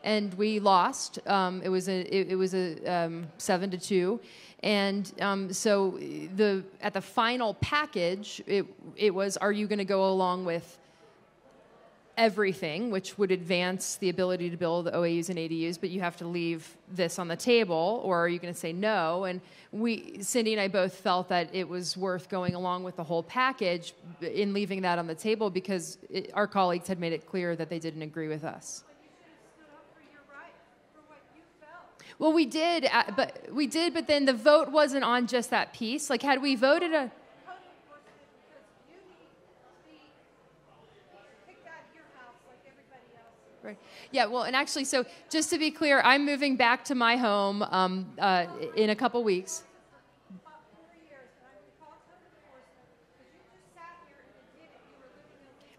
And we lost. It was a 7-2. And so at the final package, it was, are you going to go along with everything, which would advance the ability to build OAUs and ADUs, but you have to leave this on the table, or are you going to say no? And Cindy and I both felt that it was worth going along with the whole package in leaving that on the table because our colleagues had made it clear that they didn't agree with us. Well, we did, but then the vote wasn't on just that piece. Like, had we voted a... Right. Yeah, well, and actually, so just to be clear, I'm moving back to my home in a couple weeks.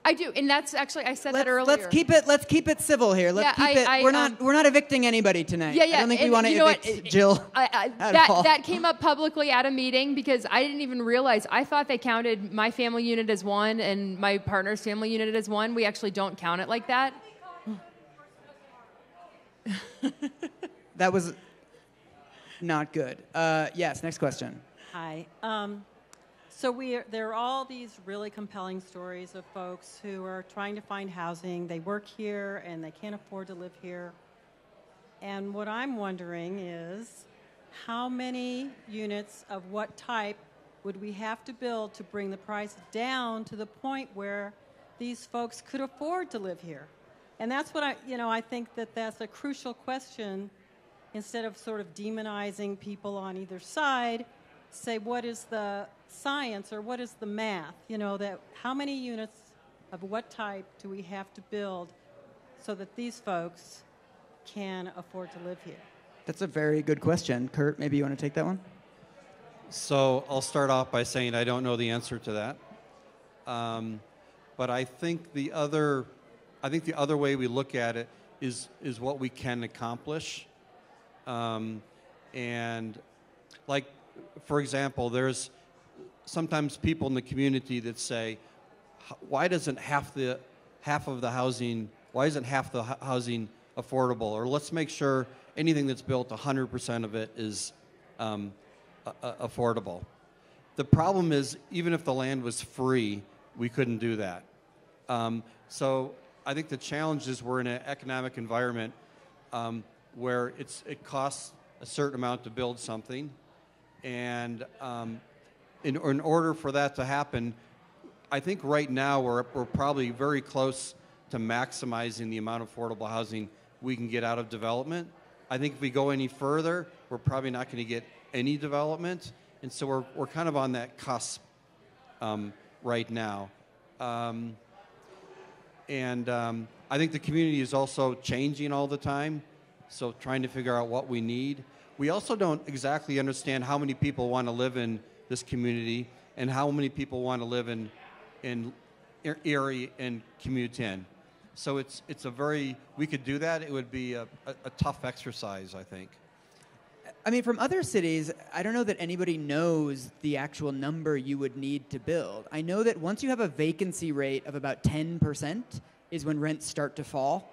I do, and that's actually, I said that earlier. Let's keep it civil here. We're not evicting anybody tonight. Yeah. I don't think we want to evict Jill. That came up publicly at a meeting because I didn't even realize. I thought they counted my family unit as one and my partner's family unit as one. We actually don't count it like that. That was not good. Yes, next question. Hi. So there are all these really compelling stories of folks who are trying to find housing. They work here and they can't afford to live here. And what I'm wondering is how many units of what type would we have to build to bring the price down to the point where these folks could afford to live here? And that's what I think that's a crucial question. Instead of sort of demonizing people on either side, say what is the science or what is the math? That how many units of what type do we have to build so that these folks can afford to live here? That's a very good question. Kurt, maybe you want to take that one? So I'll start off by saying I don't know the answer to that. But I think the other way we look at it is what we can accomplish. And like, for example, there's sometimes people in the community that say, why isn't half the housing affordable? Or let's make sure anything that's built, 100% of it is affordable. The problem is, even if the land was free, we couldn't do that. So I think the challenge is we're in an economic environment where it costs a certain amount to build something. And in order for that to happen, I think right now we're probably very close to maximizing the amount of affordable housing we can get out of development. I think if we go any further, we're probably not going to get any development. And so we're kind of on that cusp right now. And I think the community is also changing all the time, so trying to figure out what we need. We also don't exactly understand how many people want to live in this community and how many people want to live in Erie and commute in. So we could do that. It would be a tough exercise, I think. I mean, from other cities, I don't know that anybody knows the actual number you would need to build. I know that once you have a vacancy rate of about 10% is when rents start to fall.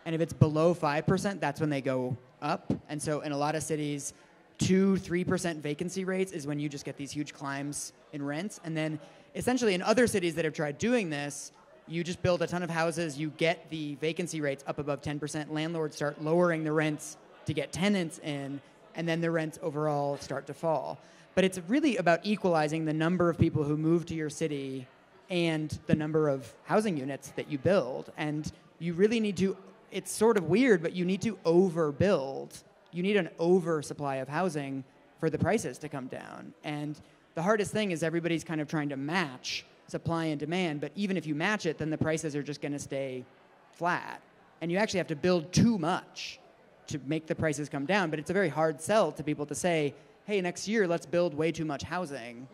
And if it's below 5%, that's when they go up. And so in a lot of cities, 2-3% vacancy rates is when you just get these huge climbs in rents. And then essentially in other cities that have tried doing this, you just build a ton of houses, you get the vacancy rates up above 10%, landlords start lowering the rents to get tenants in, and then the rents overall start to fall. But it's really about equalizing the number of people who move to your city and the number of housing units that you build. And you really need to, it's sort of weird, but you need to overbuild. You need an oversupply of housing for the prices to come down. And the hardest thing is everybody's kind of trying to match supply and demand, but even if you match it, then the prices are just going to stay flat. And you actually have to build too much to make the prices come down, but it's a very hard sell to people to say, hey, next year let's build way too much housing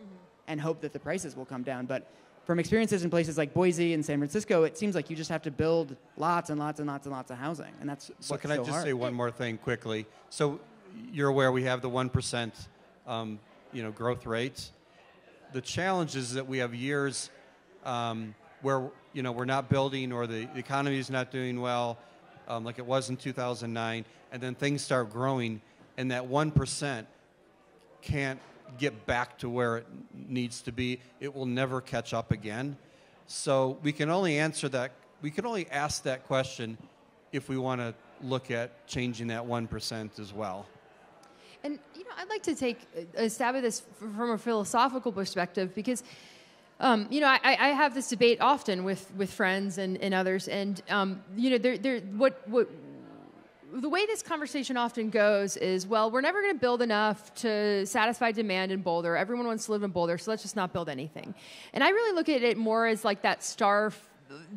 and hope that the prices will come down. But from experiences in places like Boise and San Francisco, it seems like you just have to build lots and lots and lots and lots of housing, and that's So what's can I so just hard. say one more thing quickly? So you're aware we have the 1% growth rate. The challenge is that we have years where we're not building, or the economy is not doing well, like it was in 2009, and then things start growing, and that 1% can't get back to where it needs to be. It will never catch up again. So we can only answer that. We can only ask that question if we want to look at changing that 1% as well. And I'd like to take a stab at this from a philosophical perspective, because I have this debate often with friends and others, and the way this conversation often goes is, well, we're never going to build enough to satisfy demand in Boulder. Everyone wants to live in Boulder, so let's just not build anything. And I really look at it more as like the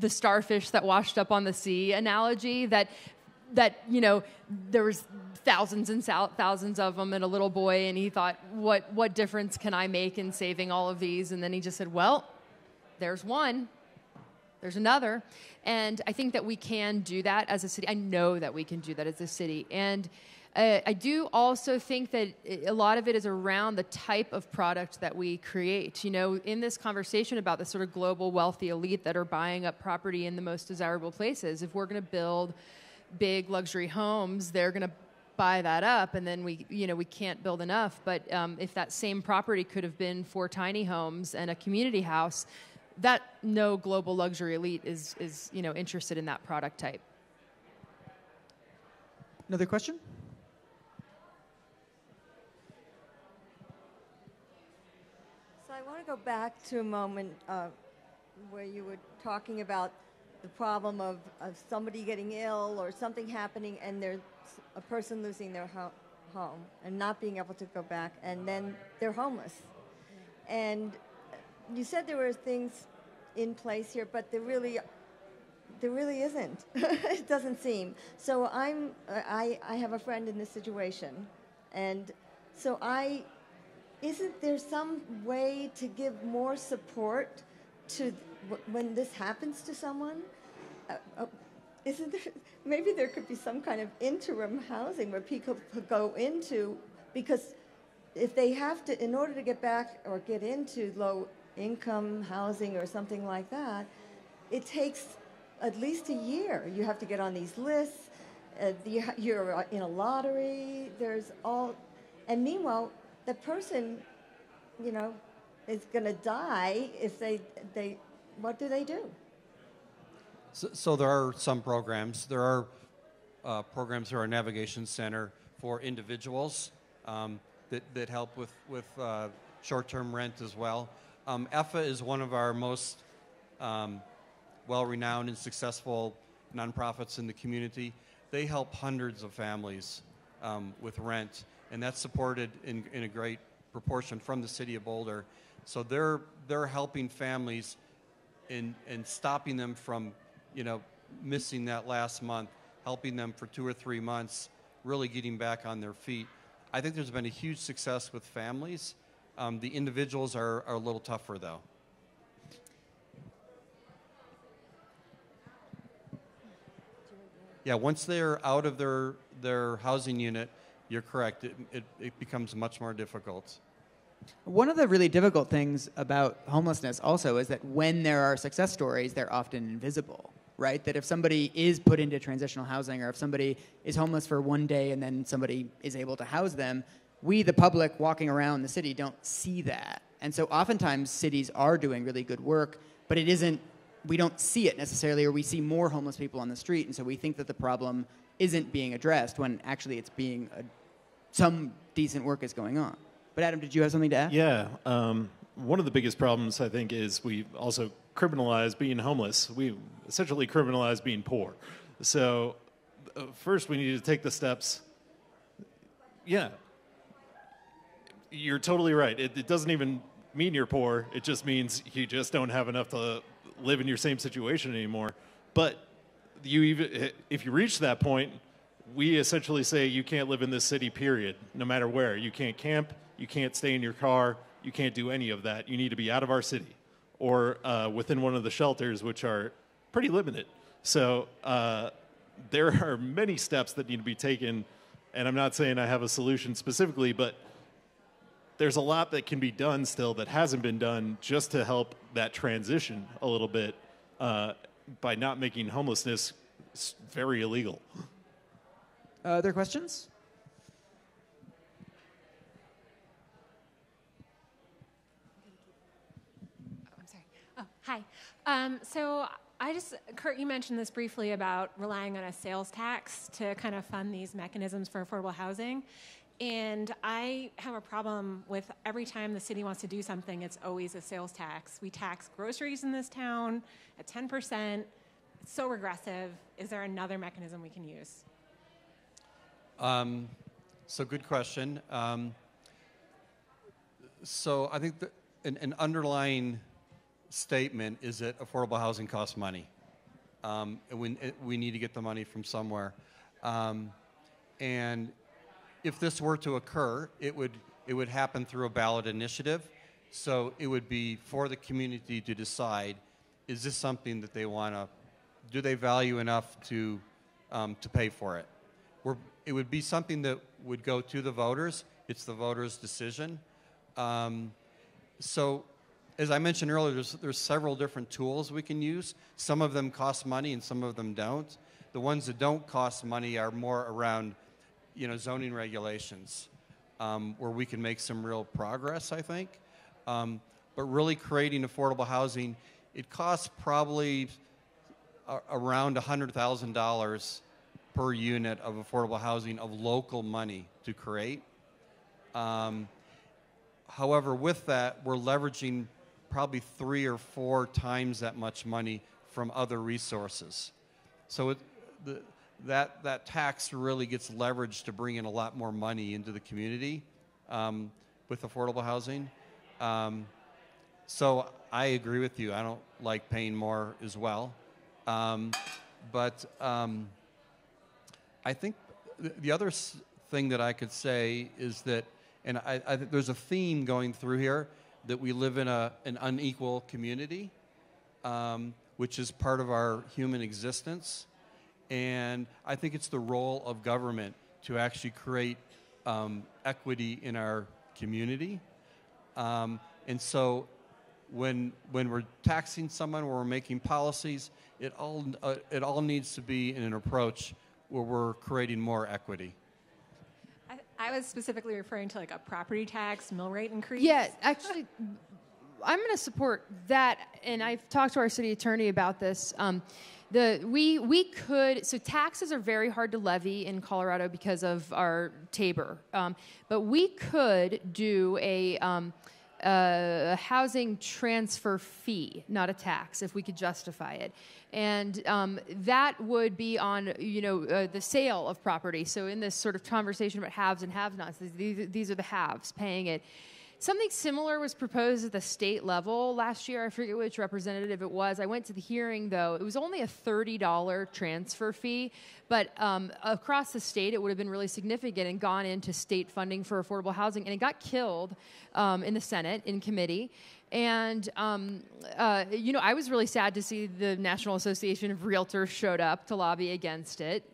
starfish that washed up on the sea analogy, that there was thousands and thousands of them and a little boy, and he thought, what difference can I make in saving all of these? And then he just said, well, there's one. There's another. And I think that we can do that as a city. I know that we can do that as a city. And I do also think that a lot of it is around the type of product that we create. In this conversation about the sort of global wealthy elite that are buying up property in the most desirable places, if we're going to build big luxury homes, they're going to buy that up, and then we can't build enough. But if that same property could have been 4 tiny homes and a community house, that no global luxury elite is interested in that product type. Another question? So I want to go back to a moment where you were talking about the problem of somebody getting ill or something happening, and there's a person losing their home and not being able to go back, and then they're homeless. And you said there were things in place here, but there really isn't. It doesn't seem. So I have a friend in this situation, and so isn't there some way to give more support to when this happens to someone? Isn't there? Maybe there could be some kind of interim housing where people could go into, because if they have to, in order to get back or get into low-income housing or something like that, it takes at least a year. You have to get on these lists. You're in a lottery. There's all, and meanwhile, the person, is going to die if they. What do they do? So there are some programs. There are programs through our navigation center for individuals that help with short-term rent as well. EFA is one of our most well-renowned and successful nonprofits in the community. They help hundreds of families with rent, and that's supported in a great proportion from the city of Boulder. So they're helping families and stopping them from missing that last month, helping them for 2 or 3 months, really getting back on their feet. I think there's been a huge success with families. The individuals are a little tougher, though. Yeah, once they're out of their housing unit, you're correct. It becomes much more difficult. One of the really difficult things about homelessness also is that when there are success stories, they're often invisible. right? That if somebody is put into transitional housing, or if somebody is homeless for one day and then somebody is able to house them, we, the public walking around the city, don't see that. And so oftentimes cities are doing really good work, but it isn't, we don't see it necessarily, or we see more homeless people on the street, and so we think that the problem isn't being addressed when actually it's being, some decent work is going on. But Adam, did you have something to add? Yeah. One of the biggest problems, I think, is we also criminalize being homeless. We essentially criminalize being poor. So first we need to take the steps. Yeah. You're totally right. It doesn't even mean you're poor. It just means you just don't have enough to live in your same situation anymore. But if you reach that point, we essentially say you can't live in this city, period, no matter where. You can't camp. You can't stay in your car. You can't do any of that. You need to be out of our city or within one of the shelters, which are pretty limited. So there are many steps that need to be taken, and I'm not saying I have a solution specifically, but there's a lot that can be done still that hasn't been done just to help that transition a little bit by not making homelessness very illegal. Other questions? I'm sorry. Oh, hi. So Kurt, you mentioned this briefly about relying on a sales tax to kind of fund these mechanisms for affordable housing. And I have a problem with every time the city wants to do something, it's always a sales tax. We tax groceries in this town at 10%. It's so regressive. Is there another mechanism we can use? So good question. So I think an underlying statement is that affordable housing costs money. And we need to get the money from somewhere. And if this were to occur, it would happen through a ballot initiative. So it would be for the community to decide, is this something that they want to, do they value enough to pay for it? It would be something that would go to the voters. It's the voters' decision. So as I mentioned earlier, there's several different tools we can use. Some of them cost money and some of them don't. The ones that don't cost money are more around zoning regulations, where we can make some real progress, I think. But really creating affordable housing, it costs probably around $100,000 per unit of affordable housing of local money to create. However, with that, we're leveraging probably 3 or 4 times that much money from other resources. So that tax really gets leveraged to bring in a lot more money into the community with affordable housing. So I agree with you. I don't like paying more as well. But I think the other thing that I could say is that, and I think there's a theme going through here, that we live in an unequal community, which is part of our human existence. And I think it's the role of government to actually create equity in our community. And so when we're taxing someone, when we're making policies, it all needs to be in an approach where we're creating more equity. I was specifically referring to like a property tax mill rate increase. Yeah, actually, I'm going to support that, and I've talked to our city attorney about this. We could, so taxes are very hard to levy in Colorado because of our Tabor, but we could do a housing transfer fee, not a tax, if we could justify it. And that would be on, the sale of property. So in this sort of conversation about haves and have-nots, these are the haves paying it. Something similar was proposed at the state level last year. I forget which representative it was. I went to the hearing, though. It was only a $30 transfer fee, but across the state, it would have been really significant and gone into state funding for affordable housing, and it got killed in the Senate in committee. And, I was really sad to see the National Association of Realtors showed up to lobby against it.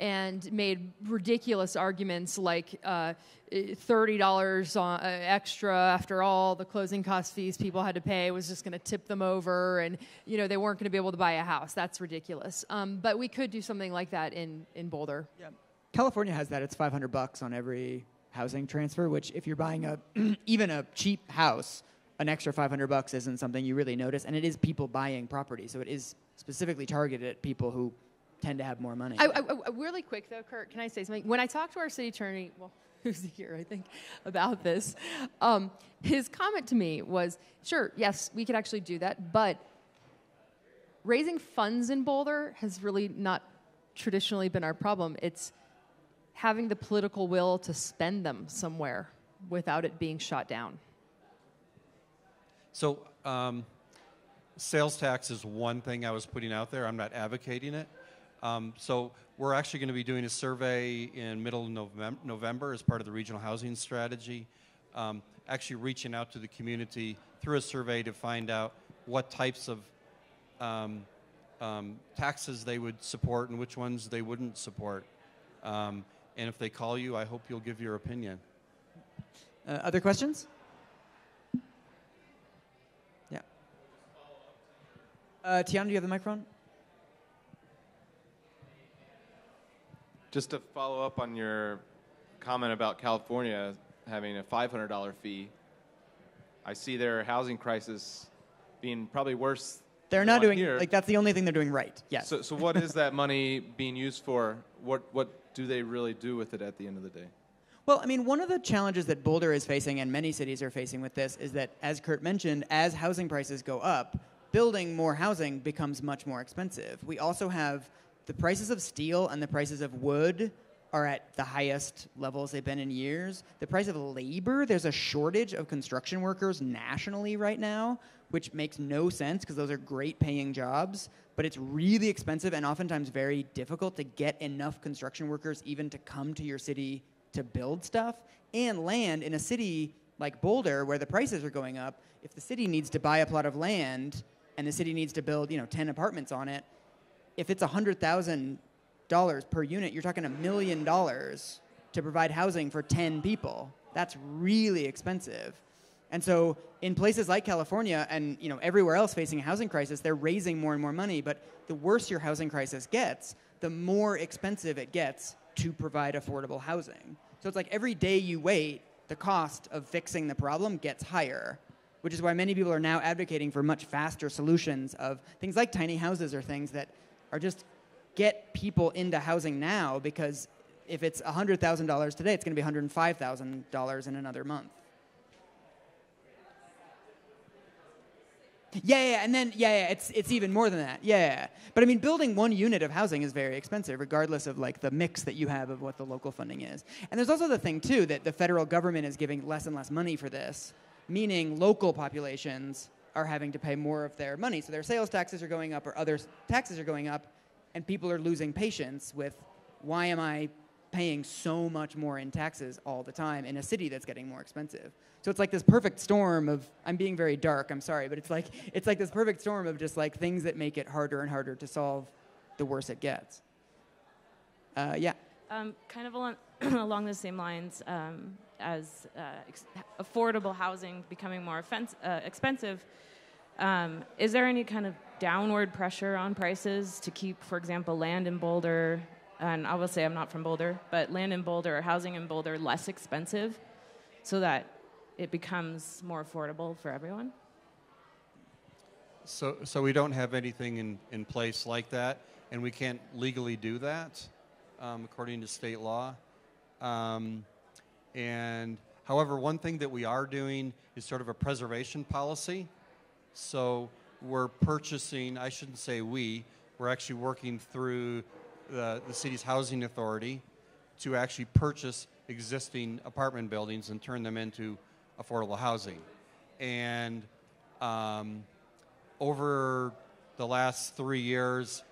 and made ridiculous arguments like $30 extra after all the closing cost fees people had to pay was just going to tip them over, and they weren't going to be able to buy a house. That's ridiculous. But we could do something like that in Boulder. Yeah. California has that. It's $500 on every housing transfer, which if you're buying even a cheap house, an extra $500 isn't something you really notice, and it is people buying property, so it is specifically targeted at people who tend to have more money. I really quick though, Kurt, can I say something? When I talked to our city attorney, who's here, I think, about this, his comment to me was, sure, yes, we could actually do that, but raising funds in Boulder has really not traditionally been our problem. It's having the political will to spend them somewhere without it being shot down. So sales tax is one thing I was putting out there. I'm not advocating it. So we're actually going to be doing a survey in middle of November as part of the regional housing strategy, actually reaching out to the community through a survey to find out what types of taxes they would support and which ones they wouldn't support. And if they call you, I hope you'll give your opinion. Other questions? Yeah. Tiana, do you have the microphone? Just to follow up on your comment about California having a $500 fee, I see their housing crisis being probably worse. They're not doing, that's the only thing they're doing right, yes. So what is that money being used for? What do they really do with it at the end of the day? Well, I mean, one of the challenges that Boulder is facing, and many cities are facing with this, is that, as Kurt mentioned, as housing prices go up, building more housing becomes much more expensive. We also have the prices of steel and the prices of wood are at the highest levels they've been in years. The price of labor, there's a shortage of construction workers nationally right now, which makes no sense because those are great paying jobs, but it's really expensive and oftentimes very difficult to get enough construction workers even to come to your city to build stuff. And land in a city like Boulder, where the prices are going up, if the city needs to buy a plot of land and the city needs to build 10 apartments on it, if it's $100,000 per unit, you're talking $1 million to provide housing for 10 people. That's really expensive. And so in places like California and everywhere else facing a housing crisis, they're raising more and more money, but the worse your housing crisis gets, the more expensive it gets to provide affordable housing. So it's like every day you wait, the cost of fixing the problem gets higher, which is why many people are now advocating for much faster solutions of things like tiny houses or things that are just get people into housing now, because if it's $100,000 today, it's going to be $105,000 in another month. It's even more than that. But I mean, building one unit of housing is very expensive, regardless of the mix that you have of what the local funding is. And there's also the thing too that the federal government is giving less and less money for this, meaning local populations are having to pay more of their money. So their sales taxes are going up or other taxes are going up, and people are losing patience with, why am I paying so much more in taxes all the time in a city that's getting more expensive? So it's like this perfect storm of, I'm being very dark, I'm sorry, but it's like this perfect storm of just things that make it harder and harder to solve the worse it gets. Kind of along the same lines as affordable housing becoming more expensive, is there any kind of downward pressure on prices to keep, for example, land in Boulder, and I will say I'm not from Boulder, but land in Boulder or housing in Boulder less expensive so that it becomes more affordable for everyone? So we don't have anything in place like that, and we can't legally do that according to state law. And however, one thing that we are doing is sort of a preservation policy. So we're purchasing, I shouldn't say we're actually working through the city's housing authority to actually purchase existing apartment buildings and turn them into affordable housing. And over the last 3 years,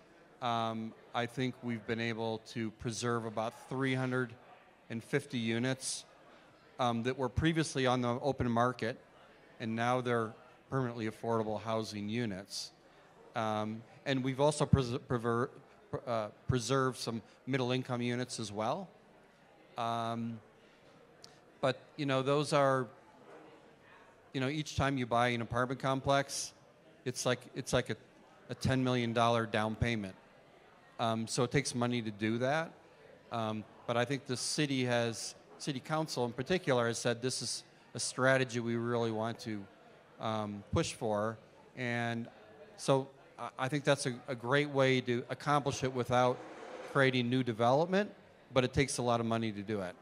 I think we've been able to preserve about 350 units that were previously on the open market, and now they're permanently affordable housing units. And we've also preserve some middle-income units as well. But those are, each time you buy an apartment complex, it's like a $10 million down payment. So it takes money to do that. But I think the city council in particular has said this is a strategy we really want to push for. And so I think that's a great way to accomplish it without creating new development, but it takes a lot of money to do it.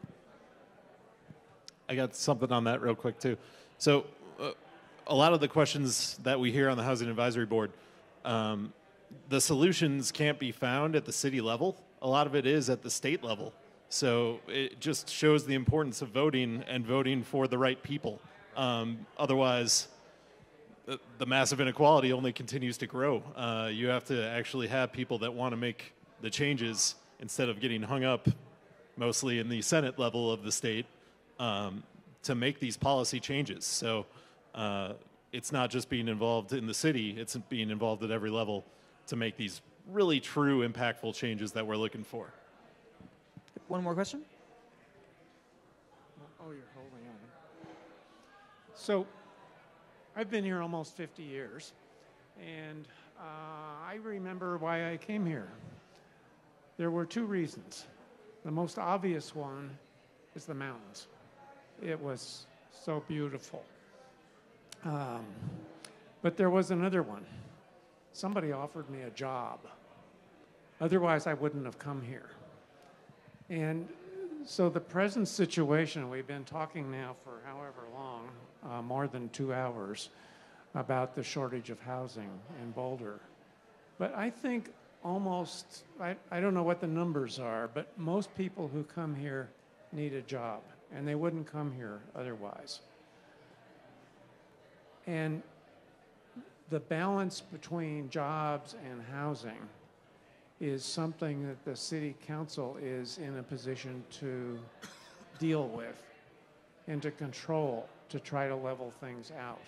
I got something on that real quick, too. So a lot of the questions that we hear on the Housing Advisory Board, the solutions can't be found at the city level. A lot of it is at the state level. So it just shows the importance of voting and voting for the right people. Otherwise, the massive inequality only continues to grow. You have to actually have people that want to make the changes instead of getting hung up mostly in the Senate level of the state to make these policy changes. So it's not just being involved in the city, it's being involved at every level to make these really true impactful changes that we're looking for. One more question? Oh, you're holding on. So I've been here almost 50 years, and I remember why I came here. There were two reasons. The most obvious one is the mountains. It was so beautiful. But there was another one. Somebody offered me a job. Otherwise, I wouldn't have come here. And so the present situation, we've been talking now for however long, more than 2 hours, about the shortage of housing in Boulder. But I think almost, I don't know what the numbers are, but most people who come here need a job, and they wouldn't come here otherwise. And the balance between jobs and housing is something that the city council is in a position to deal with and to control, to try to level things out.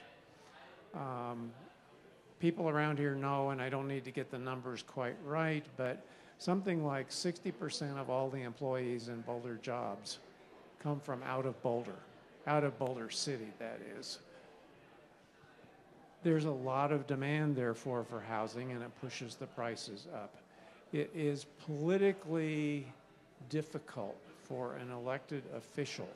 People around here know, and I don't need to get the numbers quite right, but something like 60% of all the employees in Boulder jobs come from out of Boulder City, that is. There's a lot of demand, therefore, for housing, and it pushes the prices up. It is politically difficult for an elected official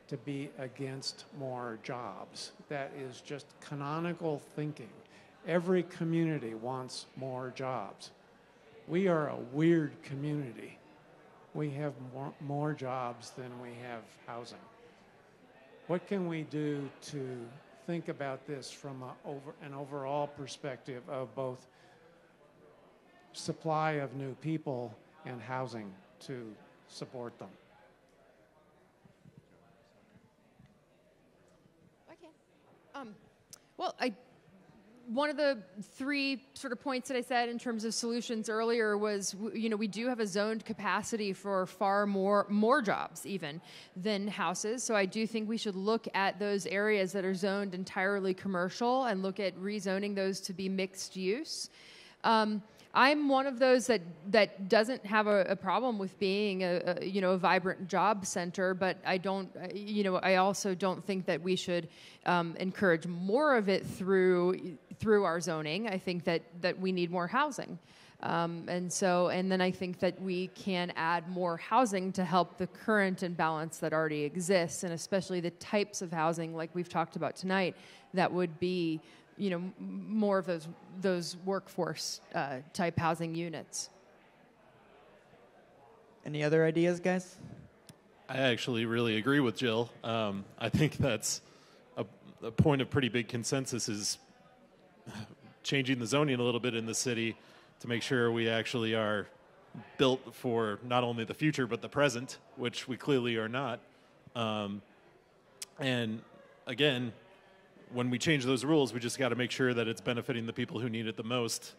to be against more jobs. That is just canonical thinking. Every community wants more jobs. We are a weird community. We have more jobs than we have housing. What can we do to think about this from an overall perspective of both supply of new people and housing to support them? Okay. Well, one of the three sort of points that I said in terms of solutions earlier was, we do have a zoned capacity for far more jobs even than houses. So I do think we should look at those areas that are zoned entirely commercial and look at rezoning those to be mixed use. I'm one of those that doesn't have a problem with being a vibrant job center, but I don't, I also don't think that we should encourage more of it through our zoning. I think that we need more housing. And then I think that we can add more housing to help the current imbalance that already exists, and especially the types of housing like we've talked about tonight that would be more of those workforce type housing units. Any other ideas, guys? I actually really agree with Jill. I think that's a point of pretty big consensus is changing the zoning a little bit in the city to make sure we actually are built for not only the future but the present, which we clearly are not. And again, when we change those rules, we just got to make sure that it's benefiting the people who need it the most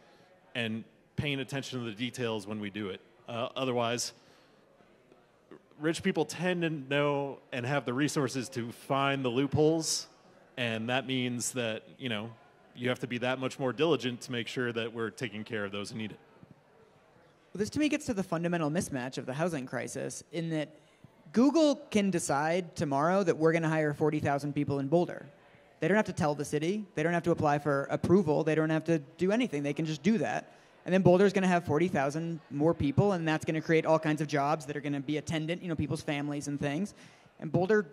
and paying attention to the details when we do it. Otherwise, rich people tend to know and have the resources to find the loopholes, and that means that, you have to be that much more diligent to make sure that we're taking care of those who need it. Well, this to me gets to the fundamental mismatch of the housing crisis in that Google can decide tomorrow that we're going to hire 40,000 people in Boulder. They don't have to tell the city. They don't have to apply for approval. They don't have to do anything. They can just do that. And then Boulder's going to have 40,000 more people, and that's going to create all kinds of jobs that are going to be attendant, people's families and things. And Boulder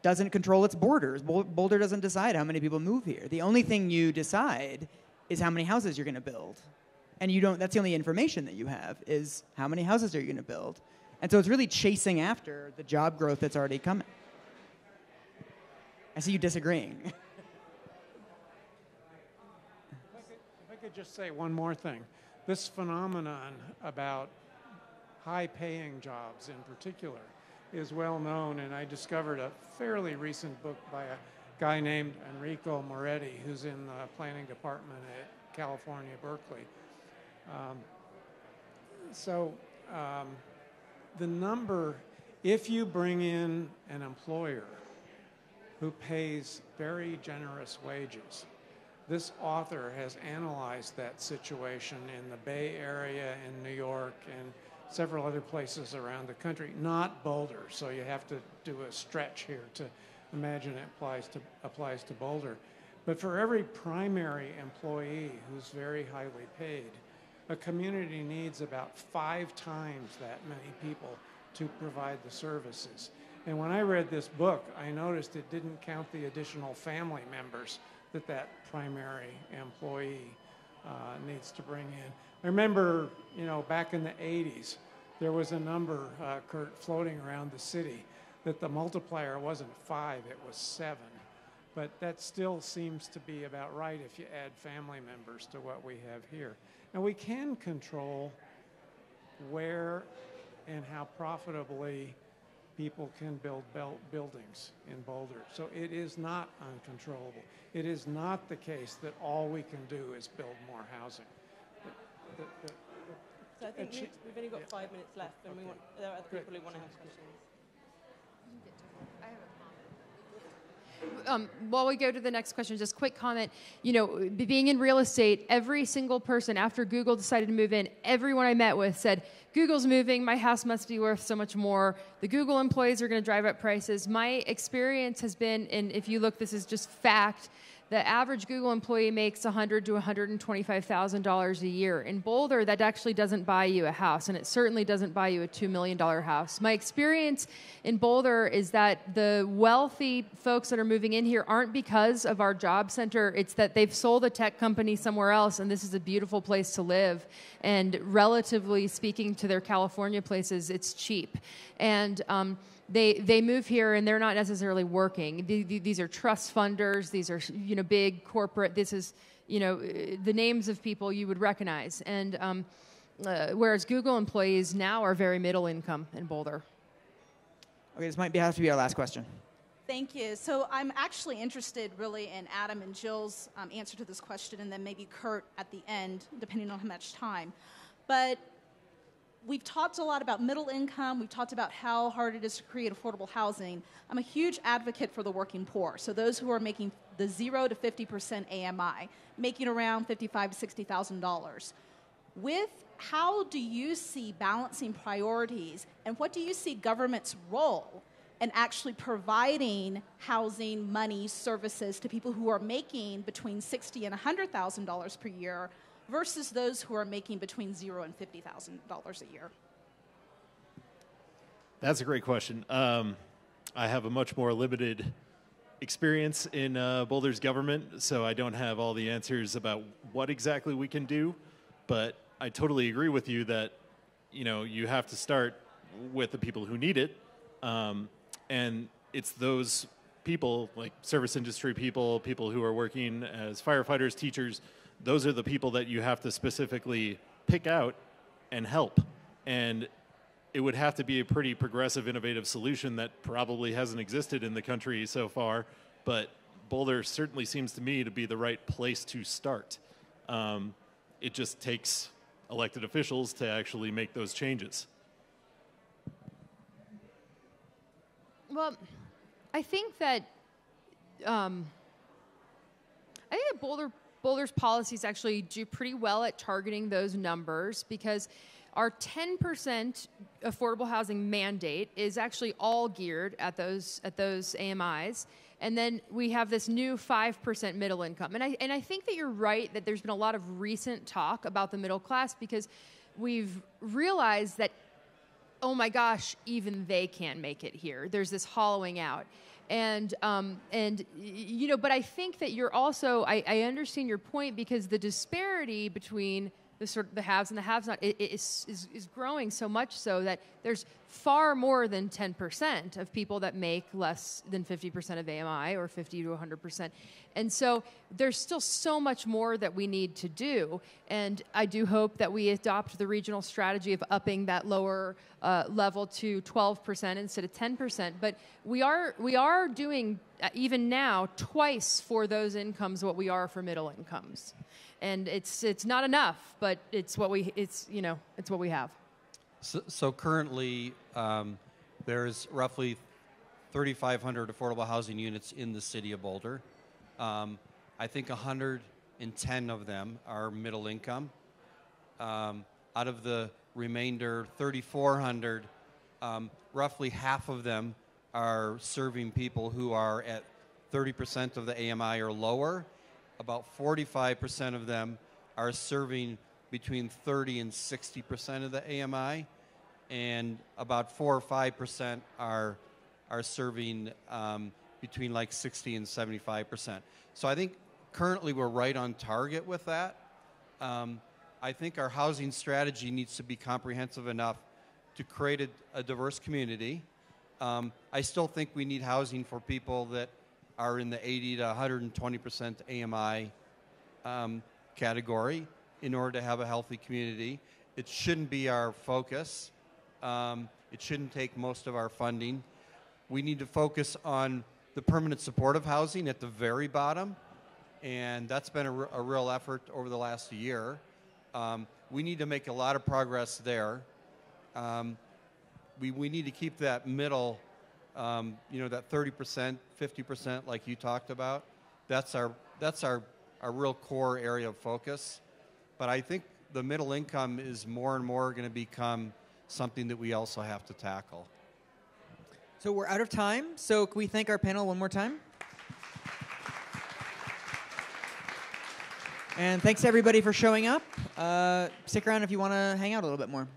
doesn't control its borders. Boulder doesn't decide how many people move here. The only thing you decide is how many houses you're going to build. And that's the only information that you have, is how many houses are you going to build. And so it's really chasing after the job growth that's already coming. I see you disagreeing. If I could just say one more thing. This phenomenon about high-paying jobs in particular is well known, and I discovered a fairly recent book by a guy named Enrico Moretti, who's in the planning department at California, Berkeley. The number, if you bring in an employer who pays very generous wages, this author has analyzed that situation in the Bay Area, in New York, and several other places around the country, not Boulder, so you have to do a stretch here to imagine it applies to Boulder. But for every primary employee who's very highly paid, a community needs about 5 times that many people to provide the services. And when I read this book, I noticed it didn't count the additional family members that primary employee needs to bring in. I remember, back in the 80s, there was a number, Kurt, floating around the city that the multiplier wasn't 5, it was 7. But that still seems to be about right if you add family members to what we have here. And we can control where and how profitably people can build buildings in Boulder. So it is not uncontrollable. It is not the case that all we can do is build more housing. So I think we've only got 5 minutes left, and there are other people who want to have questions. While we go to the next question, just quick comment. Being in real estate, every single person after Google decided to move in, everyone I met with said, Google's moving, my house must be worth so much more. The Google employees are going to drive up prices. My experience has been, and if you look, this is just fact, the average Google employee makes $100,000 to $125,000 a year. In Boulder, that actually doesn't buy you a house, and it certainly doesn't buy you a $2 million house. My experience in Boulder is that the wealthy folks that are moving in here aren't because of our job center. It's that they've sold a tech company somewhere else, and this is a beautiful place to live. And relatively speaking to their California places, it's cheap. And they move here and they're not necessarily working. These are trust funders. These are big corporate. This is the names of people you would recognize. And whereas Google employees now are very middle income in Boulder. Okay, this might have to be our last question. Thank you. So I'm actually interested really in Adam and Jill's answer to this question, and then maybe Kurt at the end, depending on how much time. But we've talked a lot about middle income. We've talked about how hard it is to create affordable housing. I'm a huge advocate for the working poor, so those who are making the 0 to 50% AMI, making around $55,000 to $60,000. How do you see balancing priorities, and what do you see government's role in actually providing housing, money, services to people who are making between $60,000 and $100,000 per year versus those who are making between $0 and $50,000 a year? That's a great question. I have a much more limited experience in Boulder's government, so I don't have all the answers about what exactly we can do, but I totally agree with you that you have to start with the people who need it, and it's those people, like service industry people who are working as firefighters, teachers. Those are the people that you have to specifically pick out and help. And it would have to be a pretty progressive, innovative solution that probably hasn't existed in the country so far, but Boulder certainly seems to me to be the right place to start. It just takes elected officials to actually make those changes. Well, I think that Boulders Policies actually do pretty well at targeting those numbers because our 10% affordable housing mandate is actually all geared at those AMIs. And then we have this new 5% middle income. And I think that you're right that there's been a lot of recent talk about the middle class because we've realized that, oh my gosh, even they can't make it here. There's this hollowing out. And you know, but I think that you're also, I understand your point because the disparity between the haves and the haves not is growing so much so that there's far more than 10% of people that make less than 50% of AMI or 50 to 100%. And so there's still so much more that we need to do. And I do hope that we adopt the regional strategy of upping that lower level to 12% instead of 10%. But we are doing, even now, twice for those incomes what we are for middle incomes. And it's not enough, but it's what we have. So currently, there's roughly 3,500 affordable housing units in the city of Boulder. I think 110 of them are middle income. Out of the remainder 3,400, roughly half of them are serving people who are at 30% of the AMI or lower. About 45% of them are serving between 30 and 60% of the AMI, and about 4 or 5% are serving between like 60 and 75%. So I think currently we're right on target with that. I think our housing strategy needs to be comprehensive enough to create a diverse community. I still think we need housing for people that are in the 80 to 120% AMI category in order to have a healthy community. It shouldn't be our focus. It shouldn't take most of our funding. We need to focus on the permanent supportive housing at the very bottom, and that's been a real effort over the last year. We need to make a lot of progress there. We need to keep that middle, that 30%, 50%, like you talked about. That's our real core area of focus. But I think the middle income is more and more going to become something that we also have to tackle. So we're out of time. So can we thank our panel one more time? And thanks everybody for showing up. Stick around if you want to hang out a little bit more.